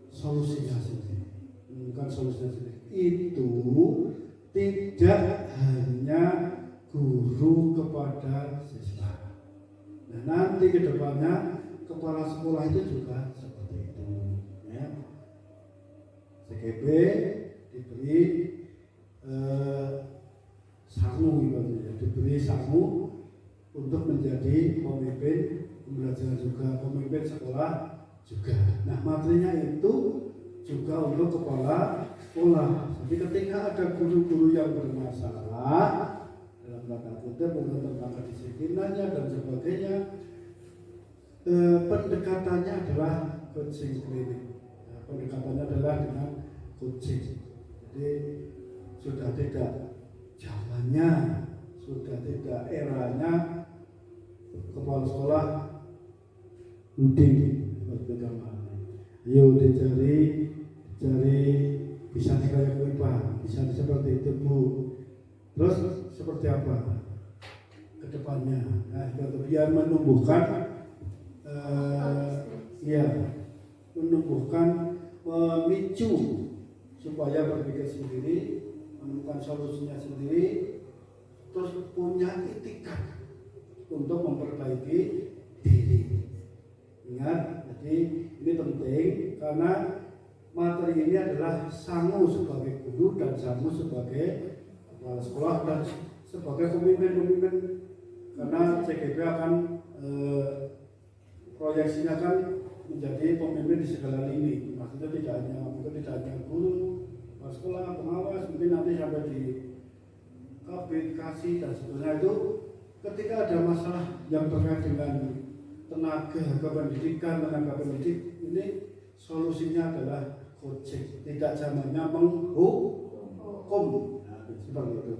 solusinya sendiri. Itu tidak hanya guru kepada siswa. Nah, nanti ke depannya kepala sekolah itu juga seperti itu. Ya. CGP diberi diberi sangu untuk menjadi pemimpin pembelajaran juga, pemimpin sekolah juga. Nah, materinya itu juga untuk kepala sekolah. Jadi ketika ada guru-guru yang bermasalah dalam tanda kutip tentang kedisiplinannya dan sebagainya, pendekatannya adalah coaching klinik. Pendekatannya adalah dengan coaching. Jadi sudah tidak zamannya, sudah tidak eranya kepala sekolah uding beragama. Ayo dicari bisa dikayak apa, bisa seperti itu Bu. Terus seperti apa kedepannya? Nah, biar menumbuhkan memicu supaya berpikir sendiri, menemukan solusinya sendiri, terus punya itikat untuk memperbaiki diri. Ingat, jadi ini penting karena materi ini adalah Sangu sebagai guru dan Sangu sebagai kepala sekolah dan sebagai pemimpin-pemimpin, karena CGP akan proyeksinya kan menjadi pemimpin di segala lini. Maksudnya tidak hanya guru, kepala sekolah, pengawas, mungkin nanti sampai di KB, kasih dan seterusnya. Itu ketika ada masalah yang terkait dengan tenaga kependidikan, tenaga pendidik, ini solusinya adalah coaching, tidak zamannya menghukum. Nah, seperti itu.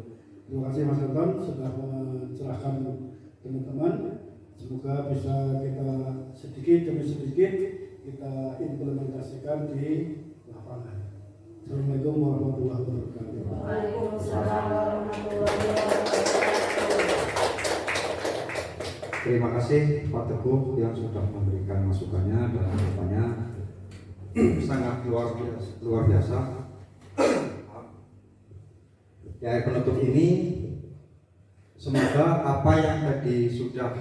Terima kasih Mas Anton sudah mencerahkan teman-teman. Semoga bisa kita sedikit demi sedikit kita implementasikan di lapangan. Assalamualaikum warahmatullahi wabarakatuh. Waalaikumsalam warahmatullahi wabarakatuh. Terima kasih Pak Teguh yang sudah memberikan masukannya dan harapannya sangat luar biasa. Ya, penutup ini semoga apa yang tadi sudah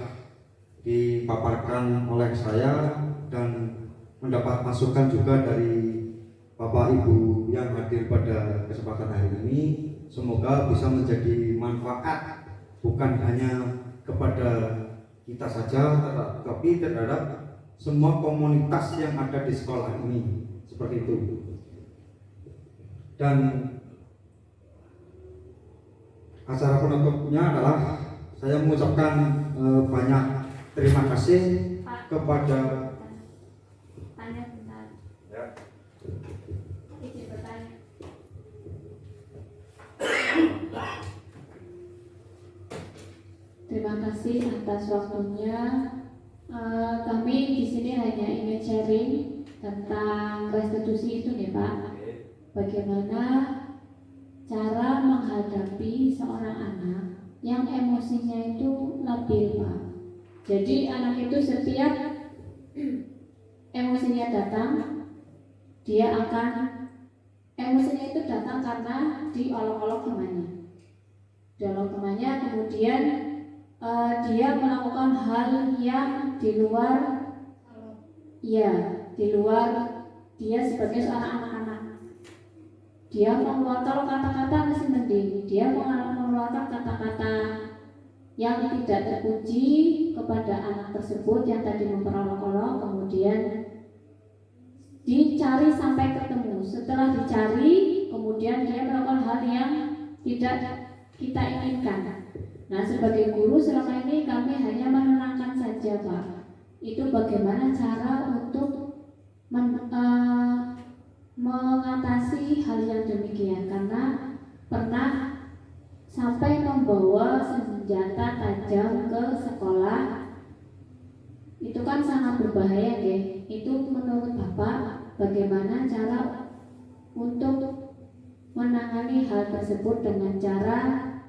dipaparkan oleh saya dan mendapat masukan juga dari Bapak Ibu yang hadir pada kesempatan hari ini, semoga bisa menjadi manfaat bukan hanya kepada kita saja, tetapi terhadap semua komunitas yang ada di sekolah ini, seperti itu. Dan acara penutupnya adalah saya mengucapkan banyak terima kasih kepada Tanya bentar. ya. Izin bertanya. Terima kasih atas waktunya. Kami di sini hanya ingin sharing tentang restitusi itu nih Pak. Bagaimana cara menghadapi seorang anak yang emosinya itu labil Pak. Jadi anak itu setiap emosinya datang, dia akan emosinya itu datang karena diolok-olok temannya. Diolok temannya, kemudian dia melakukan hal yang di luar dia sebagai seorang anak-anak. Dia mengeluarkan, kalau kata-kata masih mending, dia mengeluarkan kata-kata yang tidak terpuji kepada anak tersebut yang tadi memperolok-olok, kemudian dicari sampai ketemu. Setelah dicari, kemudian dia melakukan hal yang tidak kita inginkan. Nah, sebagai guru selama ini kami hanya menenangkan saja Pak. Itu bagaimana cara untuk mengatasi hal yang demikian, karena pernah sampai membawa senjata tajam ke sekolah. Itu kan sangat berbahaya deh. Itu menurut Bapak bagaimana cara untuk menangani hal tersebut dengan cara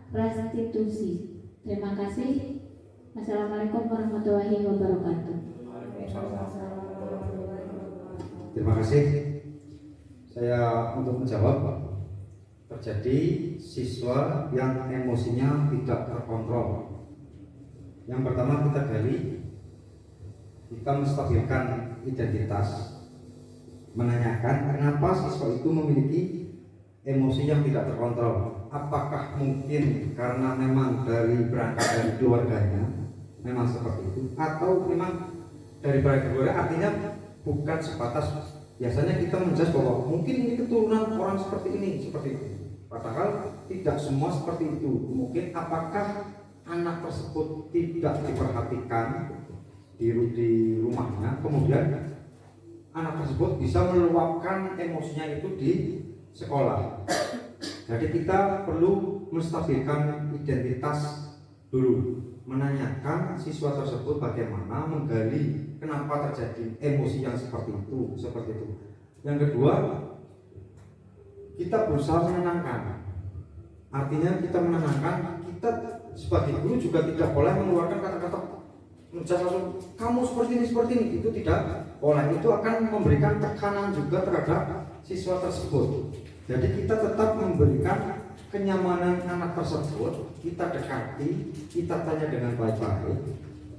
restitusi? Terima kasih. Assalamualaikum warahmatullahi wabarakatuh. Terima kasih. Saya untuk menjawab, terjadi siswa yang emosinya tidak terkontrol. Yang pertama kita gali, kita menstabilkan identitas, menanyakan kenapa siswa itu memiliki emosi yang tidak terkontrol. Apakah mungkin karena memang berangkat dari keluarganya memang seperti itu, atau memang dari keluarga, artinya bukan sebatas biasanya kita menjudge bahwa mungkin ini keturunan orang seperti ini, seperti itu. Padahal tidak semua seperti itu. Mungkin apakah anak tersebut tidak diperhatikan di rumahnya, kemudian anak tersebut bisa meluapkan emosinya itu di sekolah. Jadi kita perlu menstabilkan identitas dulu, menanyakan siswa tersebut bagaimana, menggali kenapa terjadi emosi yang seperti itu. Yang kedua, kita berusaha menenangkan. Artinya kita menenangkan, kita sebagai guru juga tidak boleh mengeluarkan kata-kata menjudge langsung, kamu seperti ini, itu tidak boleh. Itu akan memberikan tekanan juga terhadap siswa tersebut. Jadi kita tetap memberikan kenyamanan anak tersebut, kita dekati, kita tanya dengan baik-baik.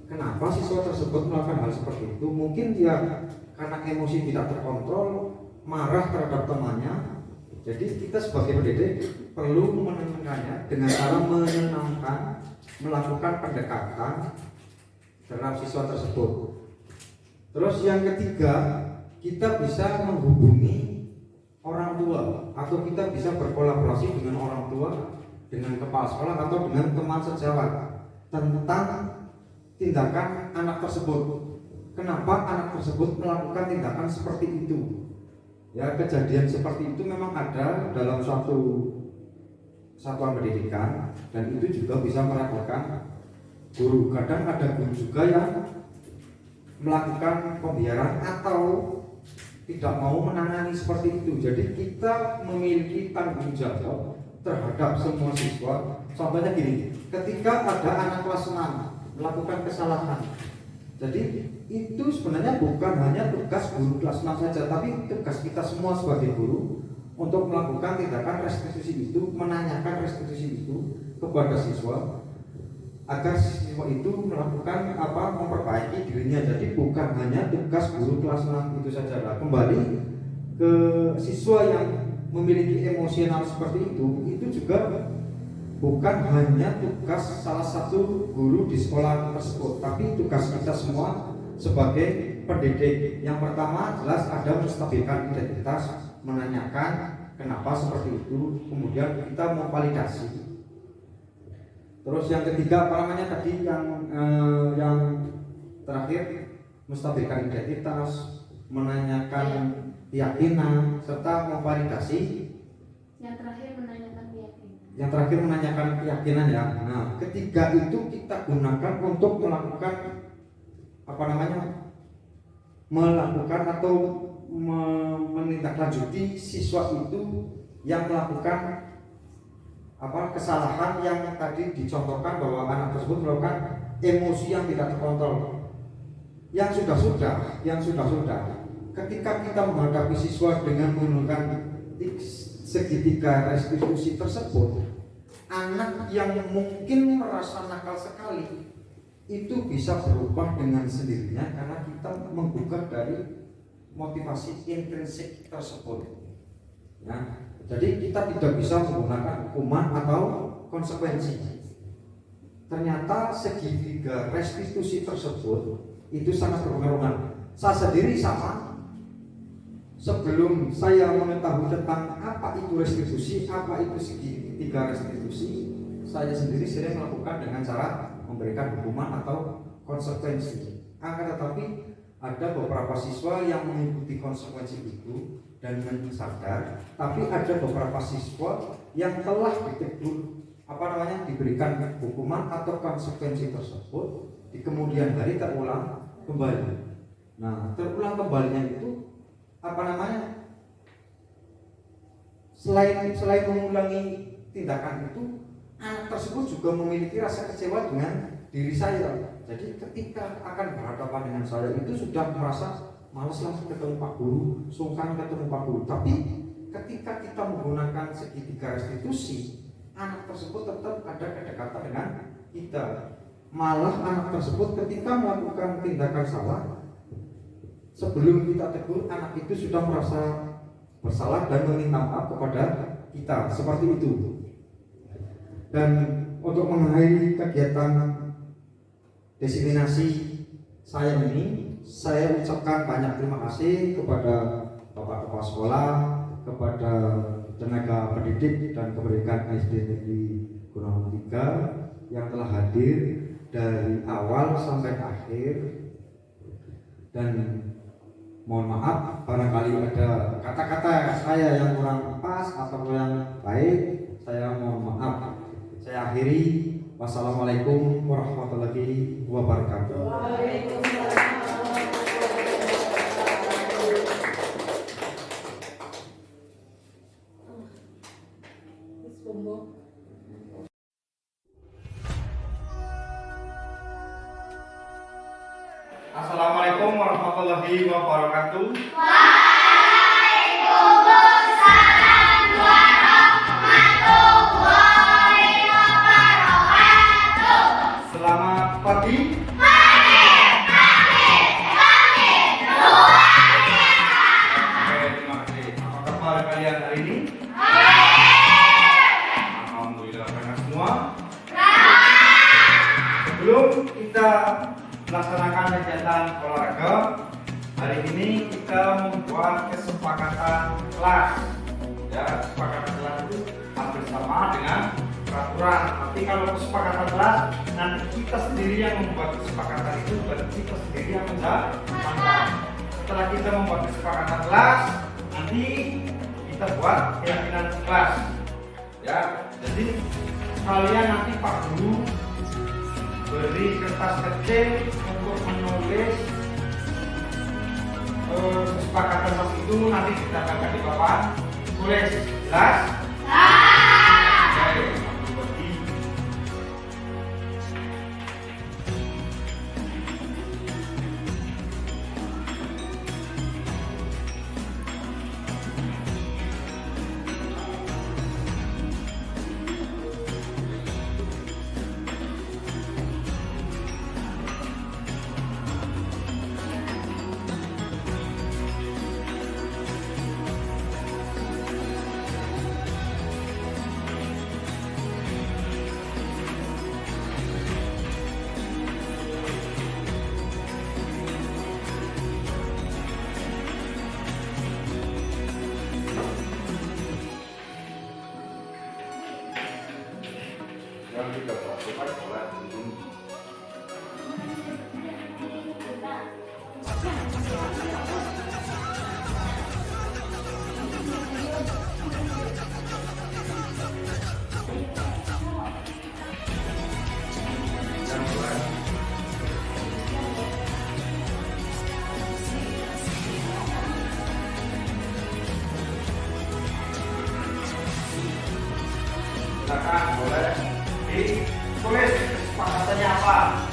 Kenapa siswa tersebut melakukan hal seperti itu? Mungkin dia karena emosi tidak terkontrol, marah terhadap temannya. Jadi kita sebagai pendidik perlu menenangkannya dengan cara menenangkan, melakukan pendekatan terhadap siswa tersebut. Terus yang ketiga, kita bisa menghubungi orang tua atau kita bisa berkolaborasi dengan orang tua, dengan kepala sekolah atau dengan teman sejawat tentang tindakan anak tersebut. Kenapa anak tersebut melakukan tindakan seperti itu? Ya, kejadian seperti itu memang ada dalam suatu satuan pendidikan dan itu juga bisa meragukan guru. Kadang ada guru juga yang melakukan pembiaran atau tidak mau menangani seperti itu. Jadi kita memiliki tanggung jawab terhadap semua siswa. Contohnya gini, ketika ada anak kelas 6 melakukan kesalahan, jadi itu sebenarnya bukan hanya tugas guru kelas 6 saja, tapi tugas kita semua sebagai guru untuk melakukan tindakan restitusi itu, menanyakan restitusi itu kepada siswa agar siswa itu melakukan memperbaiki dirinya. Jadi bukan hanya tugas guru kelas 6 itu saja. Nah, kembali ke siswa yang memiliki emosional seperti itu juga bukan hanya tugas salah satu guru di sekolah tersebut, tapi tugas kita semua sebagai pendidik. Yang pertama jelas ada menstabilkan identitas, menanyakan kenapa seperti itu, kemudian kita memvalidasi. Terus yang ketiga tadi yang terakhir menstabilkan identitas, menanyakan keyakinan serta memvalidasi. Yang terakhir menanyakan keyakinan. Yang terakhir menanyakan keyakinan ya. Nah, ketiga itu kita gunakan untuk melakukan melakukan atau menindaklanjuti siswa itu yang melakukan kesalahan yang tadi dicontohkan bahwa anak tersebut melakukan emosi yang tidak terkontrol. Yang sudah. Ketika kita menghadapi siswa dengan menggunakan segitiga restitusi tersebut, anak yang mungkin merasa nakal sekali itu bisa berubah dengan sendirinya karena kita menggugah dari motivasi intrinsik tersebut. Ya, jadi kita tidak bisa menggunakan hukuman atau konsekuensi. Ternyata segitiga restitusi tersebut itu sangat berpengaruh. Saya sendiri sama. Sebelum saya mengetahui tentang apa itu restitusi, apa itu segitiga restitusi, saya sendiri sering melakukan dengan cara memberikan hukuman atau konsekuensi. Akan tetapi ada beberapa siswa yang mengikuti konsekuensi itu dan sadar, tapi ada beberapa siswa yang telah ditegur diberikan hukuman atau konsekuensi tersebut di kemudian hari terulang kembali. Nah, terulang kembalinya itu selain mengulangi tindakan itu, anak tersebut juga memiliki rasa kecewa dengan diri saya. Jadi ketika akan berhadapan dengan saya itu sudah merasa malas langsung ketemu Pak Guru, sungkan ketemu Pak Guru. Tapi ketika kita menggunakan segitiga restitusi, anak tersebut tetap ada kedekatan dengan kita. Malah anak tersebut ketika melakukan tindakan salah, sebelum kita tegur, anak itu sudah merasa bersalah dan meminta maaf kepada kita, seperti itu. Dan untuk mengakhiri kegiatan diseminasi saya ini, saya ucapkan banyak terima kasih kepada Bapak Kepala Sekolah, kepada tenaga pendidik dan kependidikan SD Negeri Gunung 3 yang telah hadir dari awal sampai akhir. Dan mohon maaf barangkali ada kata-kata saya yang kurang pas atau yang baik, saya mohon maaf. Saya akhiri. Wassalamualaikum warahmatullahi wabarakatuh. Assalamualaikum warahmatullahi wabarakatuh. Selamat pagi. Oke, terima kasih. melaksanakan kegiatan olahraga, hari ini kita membuat kesepakatan kelas. Ya, kesepakatan kelas itu hampir sama dengan peraturan. Tapi kalau kesepakatan kelas, nanti kita sendiri yang membuat kesepakatan itu, dan kita sendiri yang menjalankan. Setelah kita membuat kesepakatan kelas, nanti kita buat keyakinan kelas. Ya, jadi kalian nanti Pak Guru beri kertas kecil untuk menulis kesepakatan kelas itu, nanti kita akan di papan. Tulis jelas. Oke, aku bagi. Yang kita lakukan oleh ini. Silakan boleh ditulis kesepakatannya apa.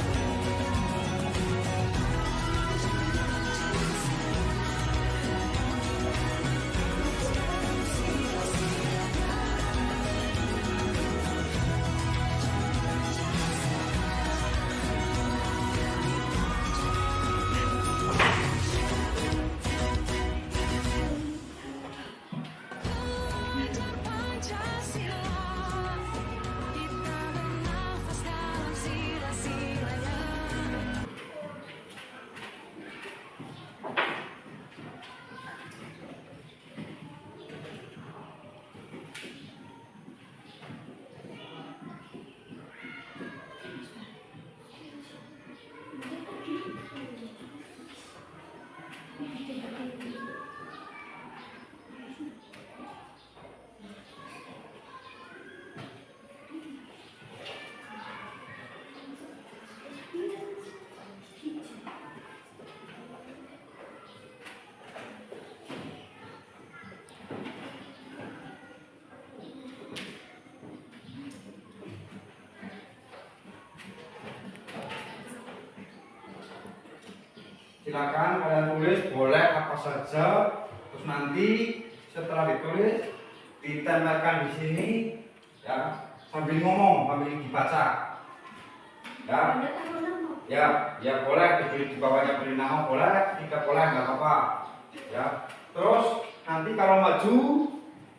Silakan kalian tulis boleh apa saja, terus nanti setelah ditulis ditempelkan di sini ya, sambil ngomong, sambil dibaca ya boleh di bawahnya beri nama boleh, tidak boleh nggak apa-apa ya. Terus nanti kalau maju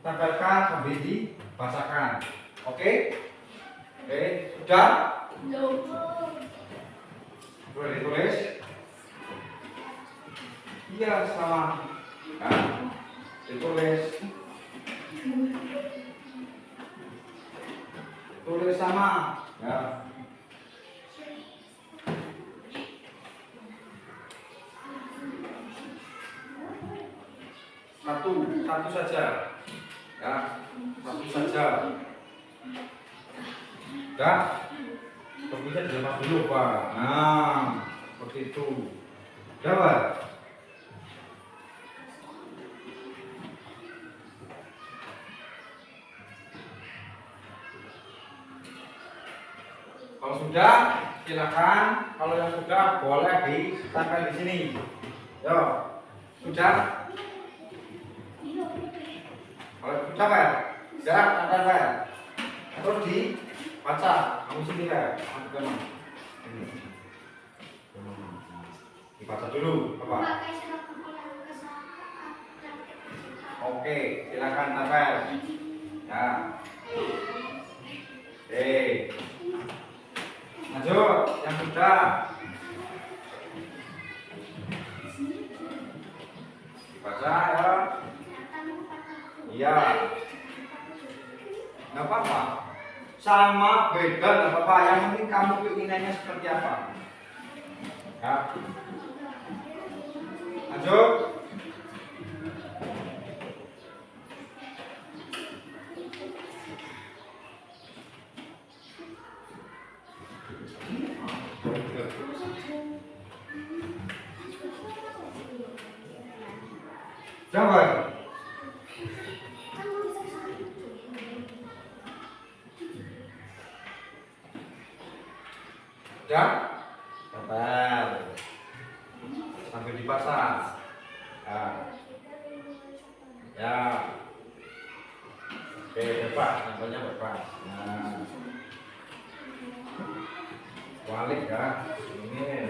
tempelkan sambil dibacakan. Oke, sudah boleh ditulis. Iya, sama kan ditulis sama ya. Satu saja ya, satu saja. Udah, bisa dilepas dulu Pak. Nah, seperti itu. Dapat. Kalau sudah, silakan. Kalau yang sudah, boleh ditempel di sini. Yo, sudah. Kalau sudah kan, sudah tempel. Terus dibaca. Kamu sini kan, dibaca dulu, apa? Oke, silakan tempel. Ya. Lanjut, yang sudah Baca ya. Iya. Nggak apa-apa. Sama, beda, nggak apa-apa. Yang penting kamu keinginannya seperti apa. Ya. Lanjut. Jawab. Ya, sabar. Sambil dipasang. Ya. Ya. Oke, lepas, namanya lepas. Nah. Balik ya. Ini.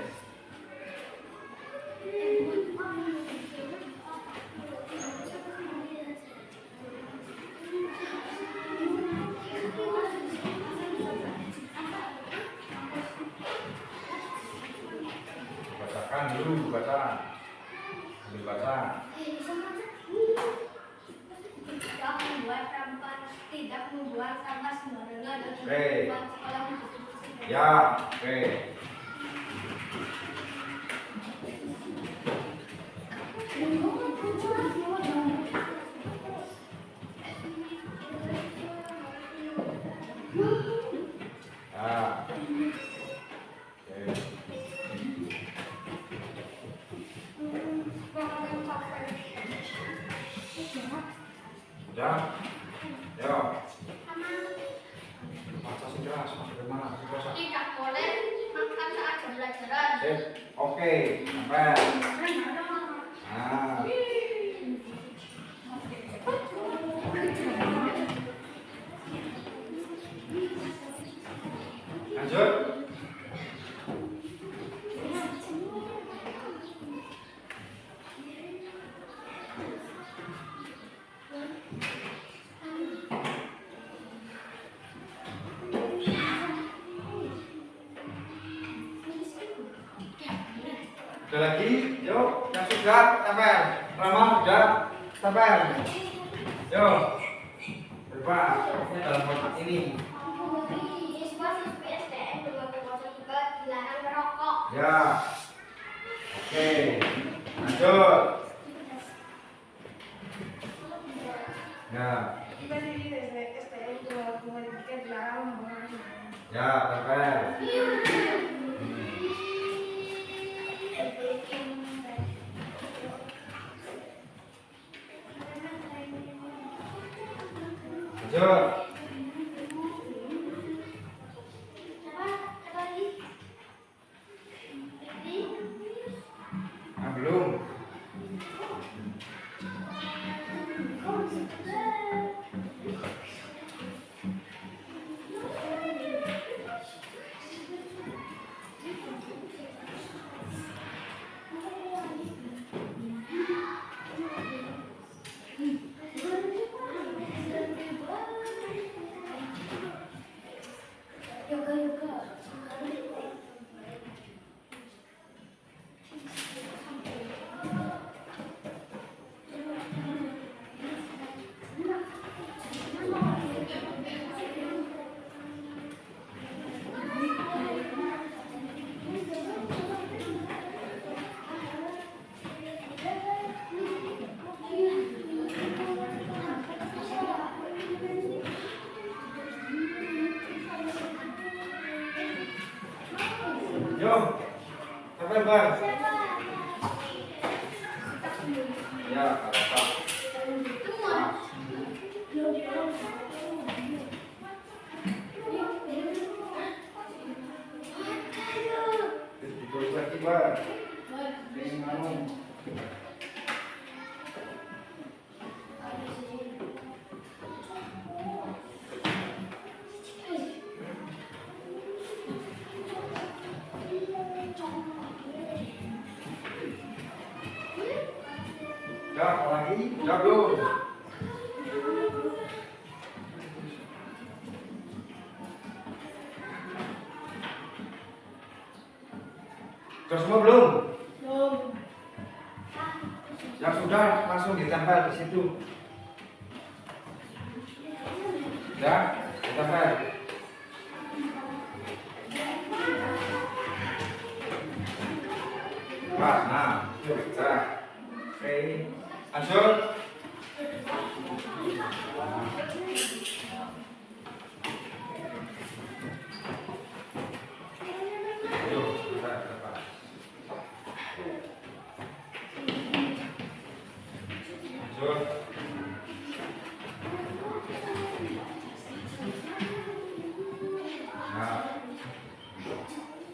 Bacakan dulu, baca. Ambil baca. Tidak membuat sampah sembarangan dan Oke. membuat sekolah menjadi bersih. Ya, oke. Ya. Oke. Udah? Yo. Baca sih keras, bagaimana? Baca. Tidak boleh makan saat jam pelajaran. Sip. Oke, sampai. Nah. Lanjut. Ada lagi? Yuk, yang sudah tempel. Rama sudah tempel. Yuk. Berubah. Ini dalam kotak ini. Siswa-siswi STM berwajib juga dilarang merokok. Ya. Oke. Lanjut. Ya. Ya, tempel. Lanjut. Nah, belum. Yuk. Tempel, Bang. Ya, apa? Ditulis lagi, Bang. Ini anu. Ya, apa lagi? Ya, belum. Sudah semua belum? Belum. Ya, Yang sudah langsung ditempel di situ. Ya, ditempel. Pas, nah, sudah. Oke, lanjut.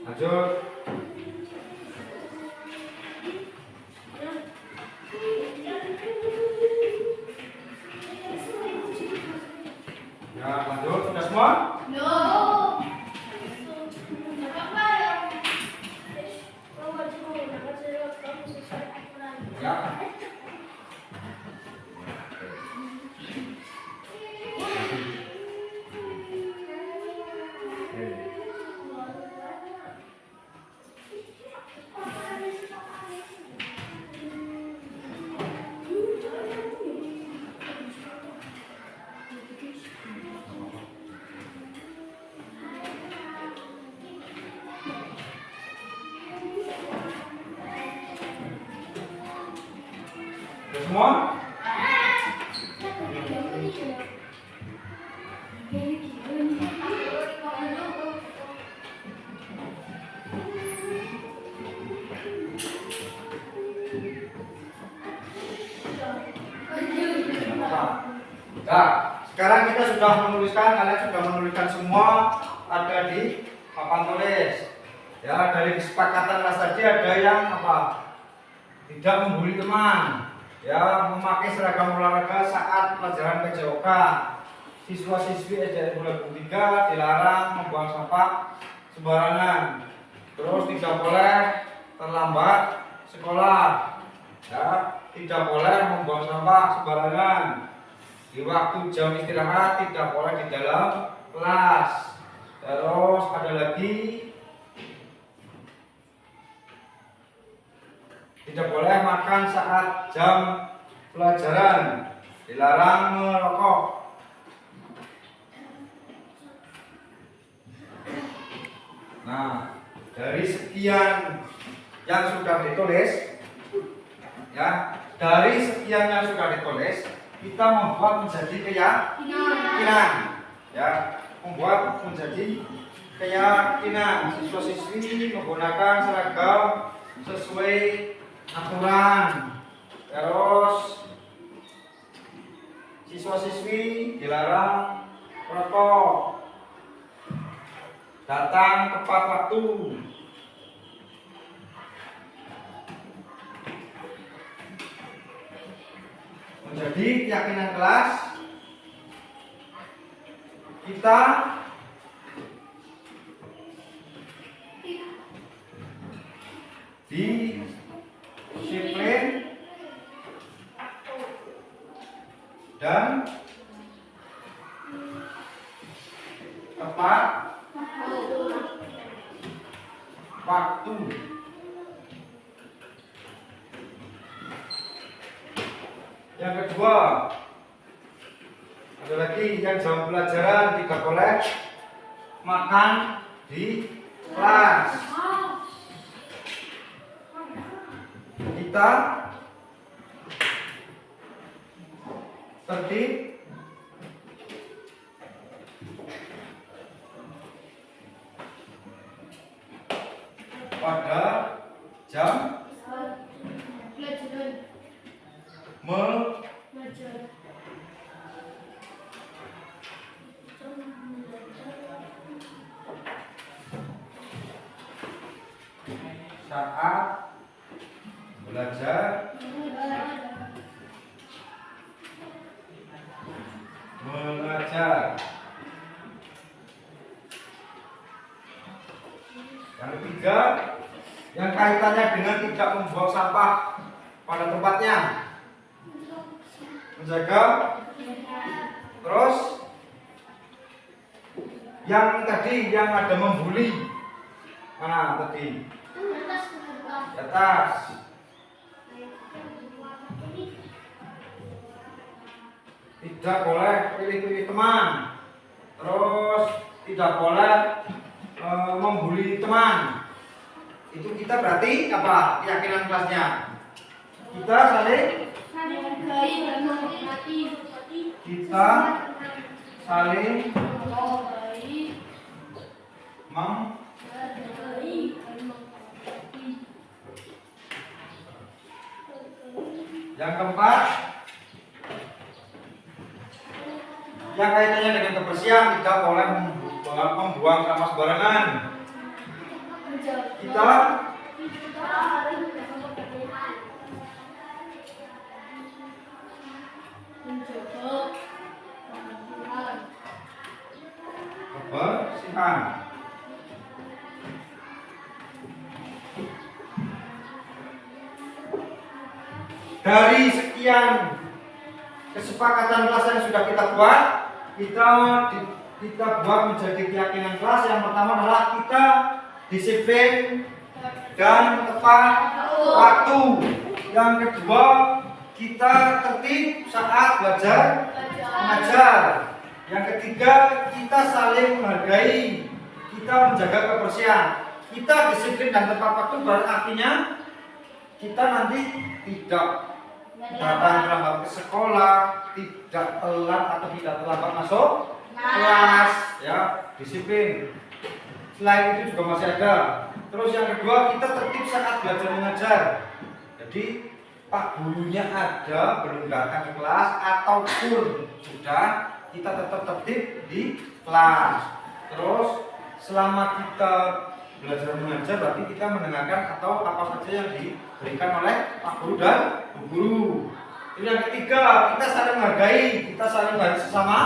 Lanjut. Ya, lanjut. Sudah semua? Ya. Sudah semua? Nah, sekarang kita sudah menuliskan, kalian sudah menuliskan semua ada di papan tulis. Ya, dari kesepakatan kelas tadi ada yang apa? Tidak membuli teman. Ya, memakai seragam olahraga saat pelajaran PJOK. Siswa-siswi SD mulai 3 dilarang membuang sampah sembarangan. Terus tidak boleh terlambat sekolah. Ya, tidak boleh membuang sampah sembarangan. Di waktu jam istirahat tidak boleh di dalam kelas. Terus ada lagi, tidak boleh makan saat jam pelajaran. Dilarang merokok. Nah, dari sekian yang sudah ditulis, ya, dari sekian yang sudah ditulis, kita membuat menjadi keyakinan, ya, membuat menjadi keyakinan. Siswa-siswi menggunakan seragam sesuai aturan. Terus siswa-siswi dilarang merokok. Datang tepat waktu. Menjadi keyakinan kelas, kita disiplin dan tepat waktu. Yang kedua, ada lagi yang jam pelajaran tidak boleh makan di kelas. Kita tertib pada jam saat belajar mengajar. Yang ketiga, yang kaitannya dengan tidak membuang sampah pada tempatnya, menjaga. Terus yang tadi yang ada membuli, mana tadi? Di atas. tidak boleh pilih-pilih teman, terus tidak boleh membuli teman. Itu kita berarti apa keyakinan kelasnya? Kita saling menghargai dan menghormati. kita saling yang keempat, yang kaitannya dengan kebersihan, tidak boleh membuang sampah sembarangan. Kita kebersihan. Dari sekian kesepakatan kelas yang sudah kita buat, kita buat menjadi keyakinan kelas. Yang pertama adalah kita disiplin dan tepat waktu. Yang kedua, kita tertib saat belajar mengajar. Yang ketiga, kita saling menghargai, kita menjaga kebersihan. Kita disiplin dan tepat waktu berarti artinya kita nanti tidak datang terlambat ke sekolah, tidak telat atau tidak terlambat masuk kelas, ya, disiplin. Selain itu juga masih ada. Terus yang kedua, kita tertib saat belajar mengajar. Jadi Pak gurunya ada belum datang ke kelas ataupun sudah, kita tetap tertib di kelas. Terus selama kita belajar mengajar berarti kita mendengarkan atau apa saja yang diberikan oleh Pak Guru dan Bu Guru. Itu yang ketiga, kita saling menghargai, kita saling menghargai sesama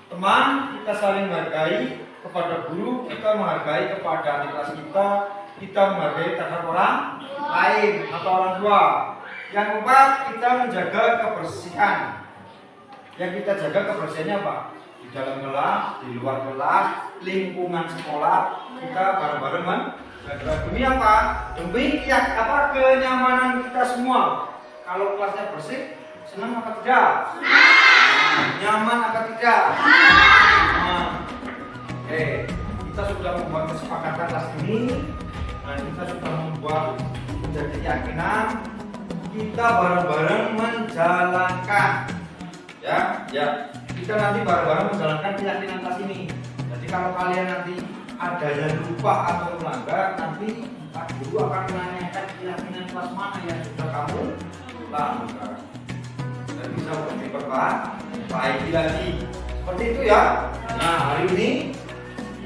teman, kita saling menghargai kepada guru, kita menghargai kepada adik kelas kita menghargai terhadap orang lain atau orang tua. Yang keempat, kita menjaga kebersihan. Yang kita jaga kebersihannya apa? Di dalam kelas, di luar kelas, lingkungan sekolah, kita bareng-bareng menjaga. Demi apa? Demi kenyamanan kita semua. Kalau kelasnya bersih, senang apa tidak? Nyaman apa tidak? Kita sudah membuat kesepakatan kelas ini, dan kita sudah membuat menjadi keyakinan. Kita bareng-bareng menjalankan, ya. Kita nanti bareng-bareng menjalankan keyakinan kelas ini. Jadi kalau kalian nanti ada yang lupa atau melanggar, nanti Pak Guru akan menanyakan keyakinan kelas mana yang sudah kamu langgar. Dan bisa untuk diperbaiki lagi. Seperti itu ya. Nah, hari ini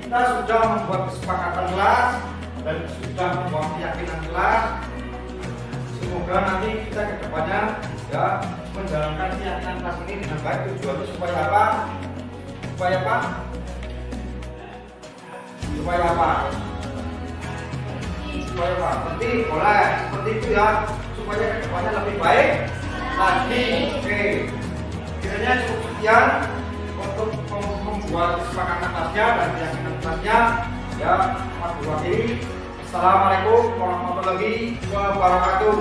kita sudah membuat kesepakatan kelas dan sudah membuat keyakinan kelas. Semoga nanti kita ke depannya ya menjalankan keyakinan kelas ini dengan baik. Tujuannya supaya apa? Supaya apa? Supaya apa? Supaya apa? Seperti boleh seperti itu ya. Supaya ke depannya lebih baik lagi. Oke. Kiranya cukup sekian untuk membuat kesepakatan kelasnya dan keyakinan kelasnya. Ya, Pak Guru akhiri. Assalamualaikum warahmatullahi wabarakatuh.